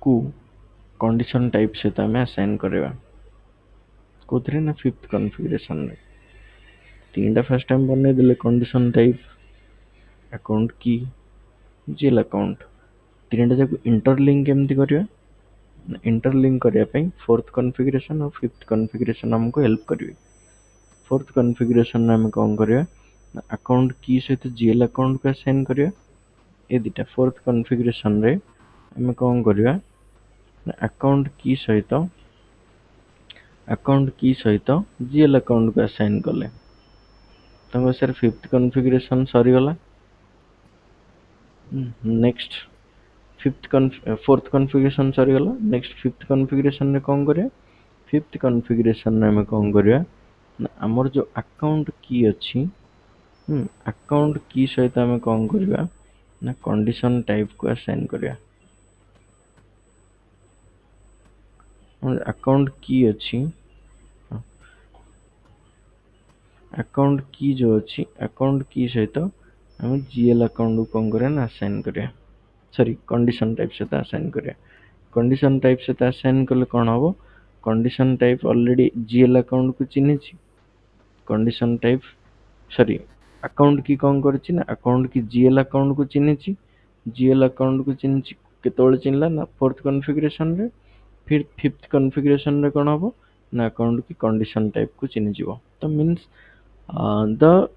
କୁ କଣ୍ଡିସନ ଟାଇପ ସହିତ ଆମେ ଆସାଇନ କରିବା। କୋଉଥିରେ ନା ଫିଫ୍ଥ କନଫିଗରେସନ ରେ। ତିନିଟା ଫାଷ୍ଟ ଆମେ ବନେଇ ଦେଲେ କଣ୍ଡିସନ ଟାଇପ, ଆକାଉଣ୍ଟ କି, GL ଆକାଉଣ୍ଟ। ତିନିଟା ଯାକୁ ଇଣ୍ଟରଲିଙ୍କ କେମିତି କରିବା, ଇଣ୍ଟରଲିଙ୍କ କରିବା ପାଇଁ ଫୋର୍ଥ କନଫିଗରେସନ ଆଉ ଫିଫ୍ଥ କନଫିଗରେସନ ଆମକୁ ହେଲ୍ପ କରିବେ। फोर्थ कॉन्फ़िगरेशन में आम कौन करिया अकाउंट की सहित जीएल अकाउंट को असाइन करिया ए दिटा फोर्थ कॉन्फ़िगरेशन रे आम कौन करिया अकाउंट की सहित जीएल अकाउंट को असाइन कले तंग सर फिफ्थ कॉन्फ़िगरेशन सरी गला नेक्स्ट फोर्थ कॉन्फ़िगरेशन सरी गला नेक्स्ट फिफ्थ कॉन्फ़िगरेशन में कौन करिया फिफ्थ कॉन्फ़िगरेशन में आम कौन करिया आमर जो अकाउंट की अच्छी अकाउंट की सहित आम कौन करिया ना कंडीशन टाइप को असाइन करिया अकाउंट की अच्छी अकाउंट की जो अच्छी अकाउंट की सहित आम जीएल अकाउंट को कौन करिया ना असाइन करिया सॉरी कंडीशन टाइप सहित असाइन करिया कंडीशन टाइप सहित असाइन कले कौन हम condition type already GL account को चिन्ही कंडीशन टाइप सॉरी अकाउंट की कौन करछि ना अकाउंट की जीएल अकाउंट को चिन्ही जीएल अकाउंट को चिन्ही केतोळे चिन्हला ना फोर्थ कॉन्फ़िगरेशन रे फिर फिफ्थ कॉन्फ़िगरेशन रे कौन हम ना अकाउंट की कंडीशन टाइप को चिन्ही जीवो तो means the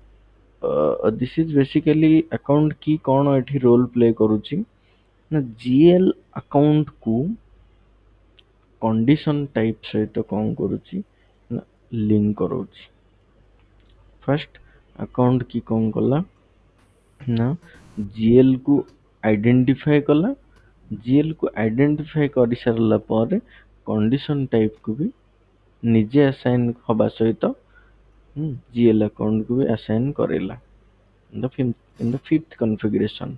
this is basically account की कौन एठी रोल प्ले करूछि ना जीएल अकाउंट को कंडीशन टाइप सहित कौन करूछि ना लिंक करूछि फर्स्ट अकाउंट की कौन कला ना जीएल को आइडेंटिफाई कला जीएल को आइडेंटिफाई कर सारला पर कंडीशन टाइप को भी निजे असाइन हवा सहित जीएल अकाउंट को भी असाइन करेला इन द फिफ्थ कॉन्फ़िगरेशन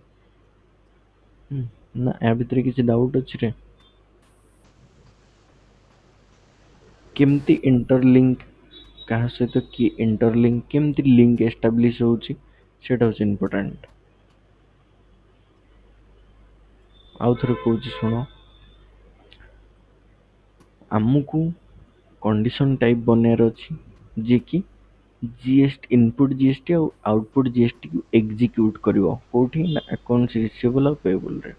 ना या भितर किसी डाउट अछि रे केमती इंटरलिंक कहा सहित कि इंटरलिंक केमती लिंक एस्टाब्लिश होउछि सेटा होछि इंपोर्टेंट आउ थरे कहूछि सुनो आमको कंडीशन टाइप बनेर अछि जे कि जीएसटी इनपुट जीएसटी और आउटपुट जीएसटी को एग्जीक्यूट करिवो कोठी ना अकाउंट्स रिसीवेबल और पेएबल रे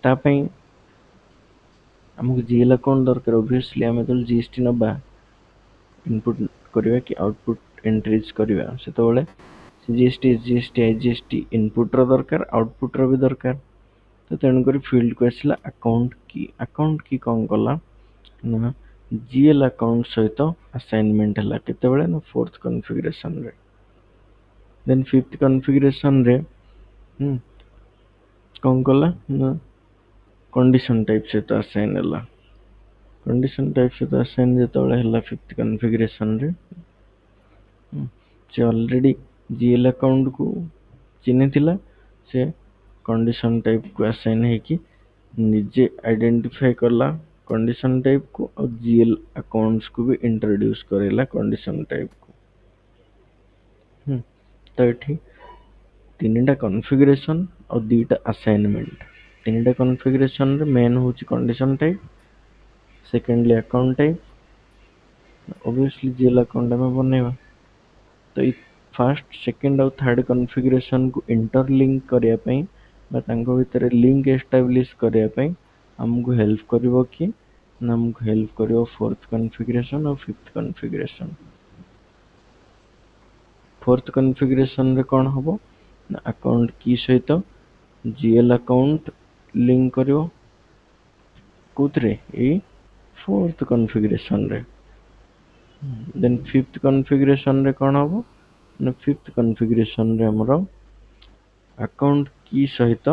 ता पई हमको जीएल अकाउंट दरकार ऑब्वियसली हमें तो जीएसटी नबा इनपुट करिवा कि आउटपुट एंट्रीज करिवा सेतोळे जीएसटी आईजीएसटी इनपुट रो दरकार आउटपुट रो भी दरकार तो तेणु करी फील्ड को आसला अकाउंट की कौन कला ना जीएल अकाउंट सहित असाइनमेंट हला केतेबेले ना फोर्थ कॉन्फ़िगरेशन रे देन फिफ्थ कॉन्फ़िगरेशन रे कौन कला ना कंडीशन टाइप सहित असाइन हला कंडीशन टाइप सहित असाइन जेतेबेले हला फिफ्थ कॉन्फ़िगरेशन रे से ऑलरेडी जीएल अकाउंट को चिन्ही थिला से कंडीशन टाइप को असाइन है कि निजे आइडेंटिफाई करला कंडीशन टाइप को और जीएल अकाउंट्स को भी इंट्रोड्यूस करेला कंडीशन टाइप को तो ये तीनटा कॉन्फ़िगरेशन और दुईटा असाइनमेंट तीनटा कॉन्फ़िगरेशन रे मेन होची condition type secondly account type obviously GL account में बनेवा तो फर्स्ट सेकेंड और थर्ड कॉन्फ़िगरेशन को इंटरलिंक करिया पई बा तांको भितर लिंक एस्टाब्लिश करिया पई हमको हेल्प करिवो कि ना हमको हेल्प करिवो फोर्थ कॉन्फ़िगरेशन और फिफ्थ कॉन्फ़िगरेशन फोर्थ कॉन्फ़िगरेशन रे कोन हबो ना अकाउंट की सहित जीएल अकाउंट लिंक करिवो कोथरे ए फोर्थ कॉन्फ़िगरेशन रे देन फिफ्थ कॉन्फ़िगरेशन रे कोन हबो ना फिफ्थ कॉन्फ़िगरेशन रे हमरो अकाउंट की सहित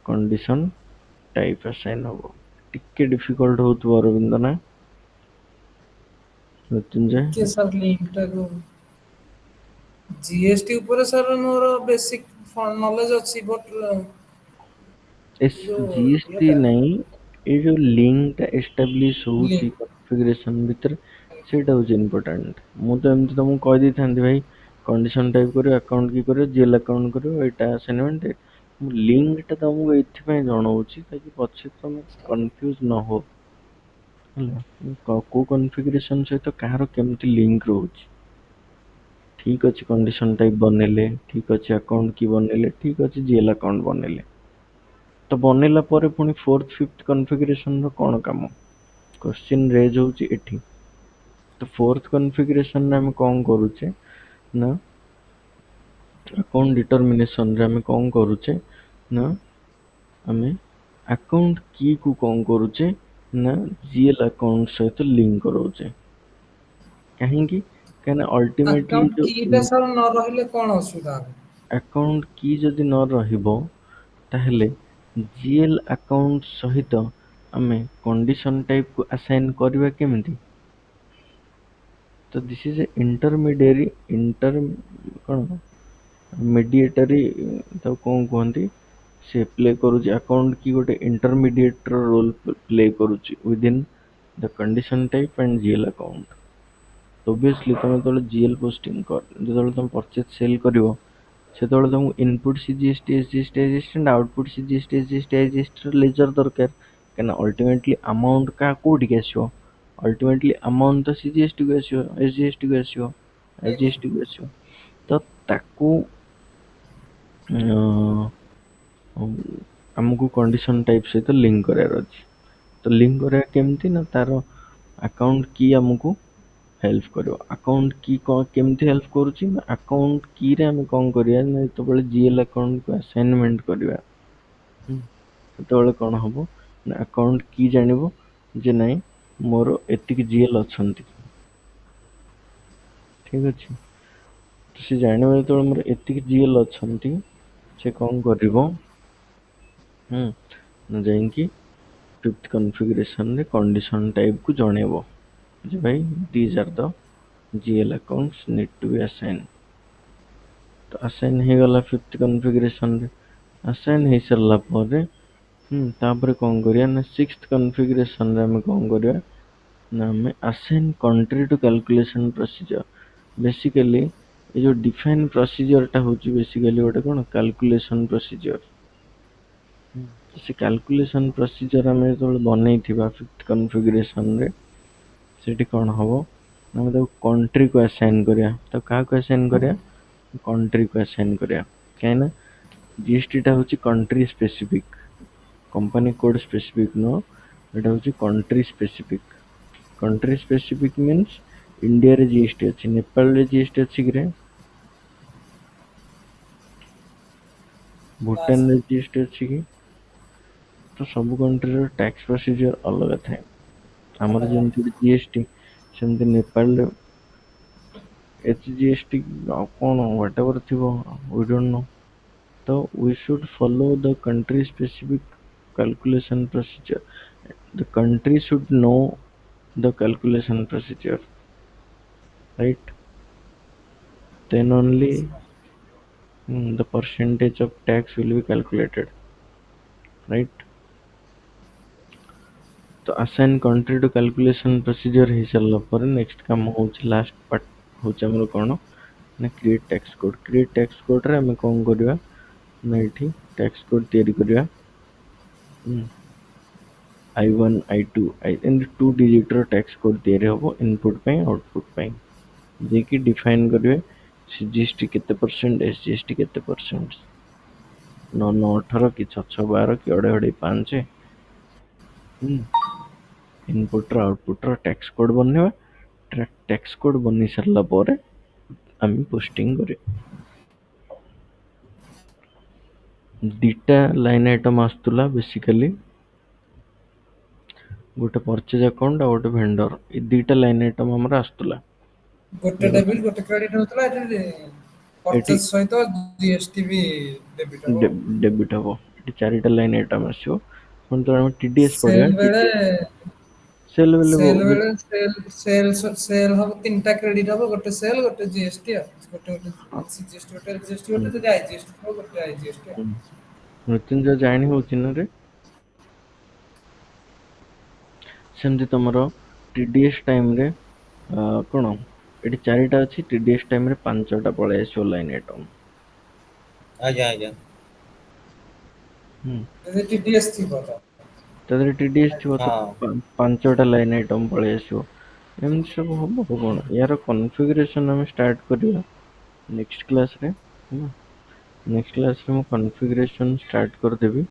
कंडीशन टाइप असाइन हबो टिके डिफिकल्ट होतबो अरविंद ना मृत्युंजय के सर लिंक टा को जीएसटी ऊपर सर मोर बेसिक नॉलेज अछि बट एस जो जीएसटी येटा नहीं ये जो लिंक टा एस्टाब्लिश होची लिंक कॉन्फ़िगरेशन भीतर सेटा होची इंपोर्टेंट मु तो एमती तुमको कह दी थांती भाई कंडीशन टाइप करियो अकाउंट की करियो जीएल अकाउंट करियो एटा असाइनमेंट मु लिंक टा तुमको एथि पय जणाउची ताकि पछे तुम कंफ्यूज न हो को कॉन्फ़िगरेशन सहित कहार केमती लिंक रोची ठीक अच्छे कंडीशन टाइप बनेले ठीक अच्छे अकाउंट की बनेले ठीक अच्छे जीएल अकाउंट बनेले तो बनेला पर पुणी फोर्थ फिफ्थ कॉन्फ़िगरेशन रो कोन काम क्वेश्चन रेज होची एठी तो फोर्थ कॉन्फ़िगरेशन रे हम कौन करूचे ना अकाउंट डिटर्मिनेशन रे हम कौन करूचे ना ଆମେ ଆକାଉଣ୍ଟ କି କୁ କଣ କରୁଛେ ନା ଜିଏଲ ଆକାଉଣ୍ଟ ସହିତ ଲିଙ୍କ କରଉଛେ। କାହିଁକି? କାହିଁକିନା ଅଲ୍ଟିମେଟଲି ଆକାଉଣ୍ଟ ଯୋଉ କିଟା ସାର୍ ନ ରହିଲେ କଣ ଅସୁବିଧା ହବ? ଆକାଉଣ୍ଟ କି ଯଦି ନ ରହିବ ତାହେଲେ ଜିଏଲ ଆକାଉଣ୍ଟ ସହିତ ଆମେ କଣ୍ଡିସନ ଟାଇପ କୁ ଆସାଇନ କରିବା କେମିତି? ତ ଦିସ୍ ଇଜ ଏ ଇଣ୍ଟର କଣ ମିଡିଏଟରୀ ତାକୁ କଣ କୁହନ୍ତି? ସେ ପ୍ଲେ କରୁଛି ଆକାଉଣ୍ଟ କି ଗୋଟେ ଇଣ୍ଟରମିଡିଏଟ ର ରୋଲ ପ୍ଲେ କରୁଛି within the condition type and GL account. Obviously ତମେ ଯେତେବେଳେ ଜିଏଲ ପୋଷ୍ଟିଂ ଯେତେବେଳେ ତମେ ପରଚେଜ ସେଲ କରିବ ସେତେବେଳେ ତମକୁ input CGST SGST IGST and output CGST SGST IGST ର ଲେଜର ଦରକାର। କାହିଁକିନା ଅଲ୍ଟିମେଟଲି ଆମାଉଣ୍ଟ କୋଉଠିକି ଆସିବ? ଅଲ୍ଟିମେଟଲି ଆମାଉଣ୍ଟ ତ ସିଜିଏସଟି କୁ ଆସିବ, ଏସଜିଏସଟି କୁ ଆସିବ, ଆଜ୍ଞା ଆଇଜିଏସଟି କୁ ଆସିବ। ତ ତାକୁ ଆମକୁ କଣ୍ଡିସନ ଟାଇପ ସହିତ ଲିଙ୍କ କରିବାର ଅଛି। ତ ଲିଙ୍କ କରିବା କେମିତି ନା ତାର ଆକାଉଣ୍ଟ କି ଆମକୁ ହେଲ୍ପ କରିବ। ଆକାଉଣ୍ଟ କି କଣ କେମିତି ହେଲ୍ପ କରୁଛି ନା ଆକାଉଣ୍ଟ କି ରେ ଆମେ କଣ କରିବା ନା ଯେତେବେଳେ ଜିଏଲ ଆକାଉଣ୍ଟ କୁ ଆସାଇନମେଣ୍ଟ କରିବା ସେତେବେଳେ କଣ ହବ ନା ଆକାଉଣ୍ଟ କି ଜାଣିବ ଯେ ନାଇଁ ମୋର ଏତିକି ଜିଏଲ ଅଛନ୍ତି। ଠିକ ଅଛି। ତ ସେ ଜାଣିବ ଯେତେବେଳେ ମୋର ଏତିକି ଜିଏଲ ଅଛନ୍ତି ସେ କଣ କରିବ ନା ଯାଇକି ଫିଫ୍ଥ କନଫିଗରେସନ ରେ କଣ୍ଡିସନ ଟାଇପ କୁ ଜଣେଇବ ଯେ ଭାଇ ଦିଜ ଆର ଦ GL accounts need to be assigned। ତ ଆସାଇନ ହେଇଗଲା ଫିଫ୍ଥ କନଫିଗରେସନ ରେ। ଆସାଇନ ହେଇସାରିଲା ପରେ ତାପରେ କଣ କରିବା ନା ସିକ୍ସଥ କନଫିଗରେସନ ରେ ଆମେ କଣ କରିବା ନା ଆମେ assign country to calculation procedure. Basically ଏ ଯୋଉ ଡିଫାଇନ ପ୍ରୋସିଜର ଟା ହଉଛି ବେସିକାଲି ଗୋଟେ କଣ କାଲକୁଲେସନ ପ୍ରୋସିଜର। ସେ କାଲକୁଲେସନ ପ୍ରୋସିଜର ଆମେ ଯେତେବେଳେ ବନେଇଥିବା ଫିଫ୍ଥ କନଫିଗରେସନ ରେ ସେଠି କଣ ହବ ନା ଆମେ ତାକୁ କଣ୍ଟ୍ରି କୁ ଆସାଇନ କରିବା। ତ କାହାକୁ ଆସାଇନ କରିବା? କଣ୍ଟ୍ରି କୁ ଆସାଇନ କରିବା। କାହିଁକି ନା ଜିଏସଟି ଟା ହଉଛି country specific. Company code specific ନୁହଁ, ଏଟା ହଉଛି country specific. Country specific means ଇଣ୍ଡିଆରେ ଜିଏସଟି ଅଛି, ନେପାଳରେ ଜିଏସଟି ଅଛି କିରେ? ନା ଭୁଟାନରେ ସାର୍ ଜିଏସଟି ଅଛି କି? ତ ସବୁ କଣ୍ଟ୍ରିର ଟ୍ୟାକ୍ସ ପ୍ରୋସିଜର ଅଲଗା ଥାଏ। ଆମର ଅଲଗା ଯେମିତି ଜିଏସଟି ସେମିତି ନେପାଳରେ ଏଚ ଜିଏସଟି ଆଉ କଣ ହ୍ୱାଟ ଏଭର ଥିବ ୱି ଡୋଣ୍ଟ ନୋ। ତ we should follow the country specific calculation procedure. The country should know the calculation procedure, right? Then only the percentage of tax will be calculated, right? ତ assign country to calculation procedure ହେଇସାରିଲା ପରେ next କାମ ହଉଛି last part ହଉଛି ଆମର କଣ ନା create tax code। create tax code ରେ ଆମେ କଣ କରିବା ନା ଏଠି tax code ତିଆରି କରିବା। I1 I2 ଏମିତି 2 digit ର tax code ତିଆରି ହବ input ପାଇଁ output ପାଇଁ। ଦେଇକି define କରିବେ CGST କେତେ percent SGST କେତେ percent। 9 9 18 କି 6 6 12 କି ଅଢ଼େଇ ଅଢ଼େଇ 5 ଇନପୁଟ ର ଆଉଟପୁଟ ର ଟ୍ୟାକ୍ସ କୋଡ ବନେଇବା। ଟ୍ୟାକ୍ସ କୋଡ ବନେଇ ସାରିଲା ପରେ ଆମେ ପୋଷ୍ଟିଂ କରିବା। ଦିଟା ଲାଇନ ଆଇଟମ ଆସୁଥିଲା ବେସିକାଲି, ଗୋଟେ ପରଚେଜ ଆକାଉଣ୍ଟ ଆଉ ଗୋଟେ ଭେଣ୍ଡର। ଏଇ ଦିଟା ଲାଇନ ଆଇଟମ ଆମର ଆସୁଥିଲା। ଗୋଟେ ଦେଖ ଡେବିଟ୍ ଗୋଟେ କ୍ରେଡିଟ୍ ହଉଥିଲା, ଏଠି ଏଠି ପରଚେଜ ସହିତ ଜିଏସଟି ବି ଡେବିଟ୍ ହବ। ଡେବିଟ୍ ହବ। ଏଠି ଚାରିଟା ଲାଇନ ଆଇଟମ ଆସିବ। ପୁଣି ଯେତେବେଳେ ଆମେ ଟିଡିଏସ୍ ସେଲ୍ ପଢିବା ବେଳେ ସେଲ ସେଲ୍ ବେଳେ ସେଲ୍ ହବ ତିନିଟା କ୍ରେଡିଟ୍ ହବ, ଗୋଟେ ସେଲ୍ ଗୋଟେ ଜିଏସଟି ଆଉ ଗୋଟେ ସିଜିଏସଟି ଗୋଟେ ଏସଜିଏସଟି ଗୋଟେ ଯଦି ଆଇଜିଏସଟି ଥିବ ଗୋଟେ ଆଇଜିଏସଟି ଆଉ। ମୃତ୍ୟୁଞ୍ଜୟ ଜାଣି ହଉଛି ନା ରେ? ସେମିତି ତମର ଟିଡିଏସ୍ ଟାଇମ ରେ କଣ ଏଠି ଚାରିଟା ଅଛି, ଟିଡିଏସ୍ ଟାଇମ ରେ ପାଞ୍ଚଟା ପଳେଇ ଆସିବ ଲାଇନ ଆଇଟମ। ଆଜ୍ଞା ଆଜ୍ଞା। ହୁଁ। ଯଦି ଟିଡିଏସ୍ ଥିବ ତ। ତା ଦେହରେ ଟିଡିଏସ୍ ଥିବ ତ ହଁ ପାଞ୍ଚଟା ଲାଇନ ଆଇଟମ ପଳେଇ ଆସିବ। ଏମିତି ସବୁ ହବ ଆଉ କଣ। ୟାର କନଫିଗରେସନ ଆମେ ଷ୍ଟାର୍ଟ କରିବା ନେକ୍ସଟ କ୍ଲାସରେ ହେଲା। ନେକ୍ସଟ କ୍ଲାସରେ ମୁଁ କନଫିଗରେସନ ଷ୍ଟାର୍ଟ କରିଦେବି।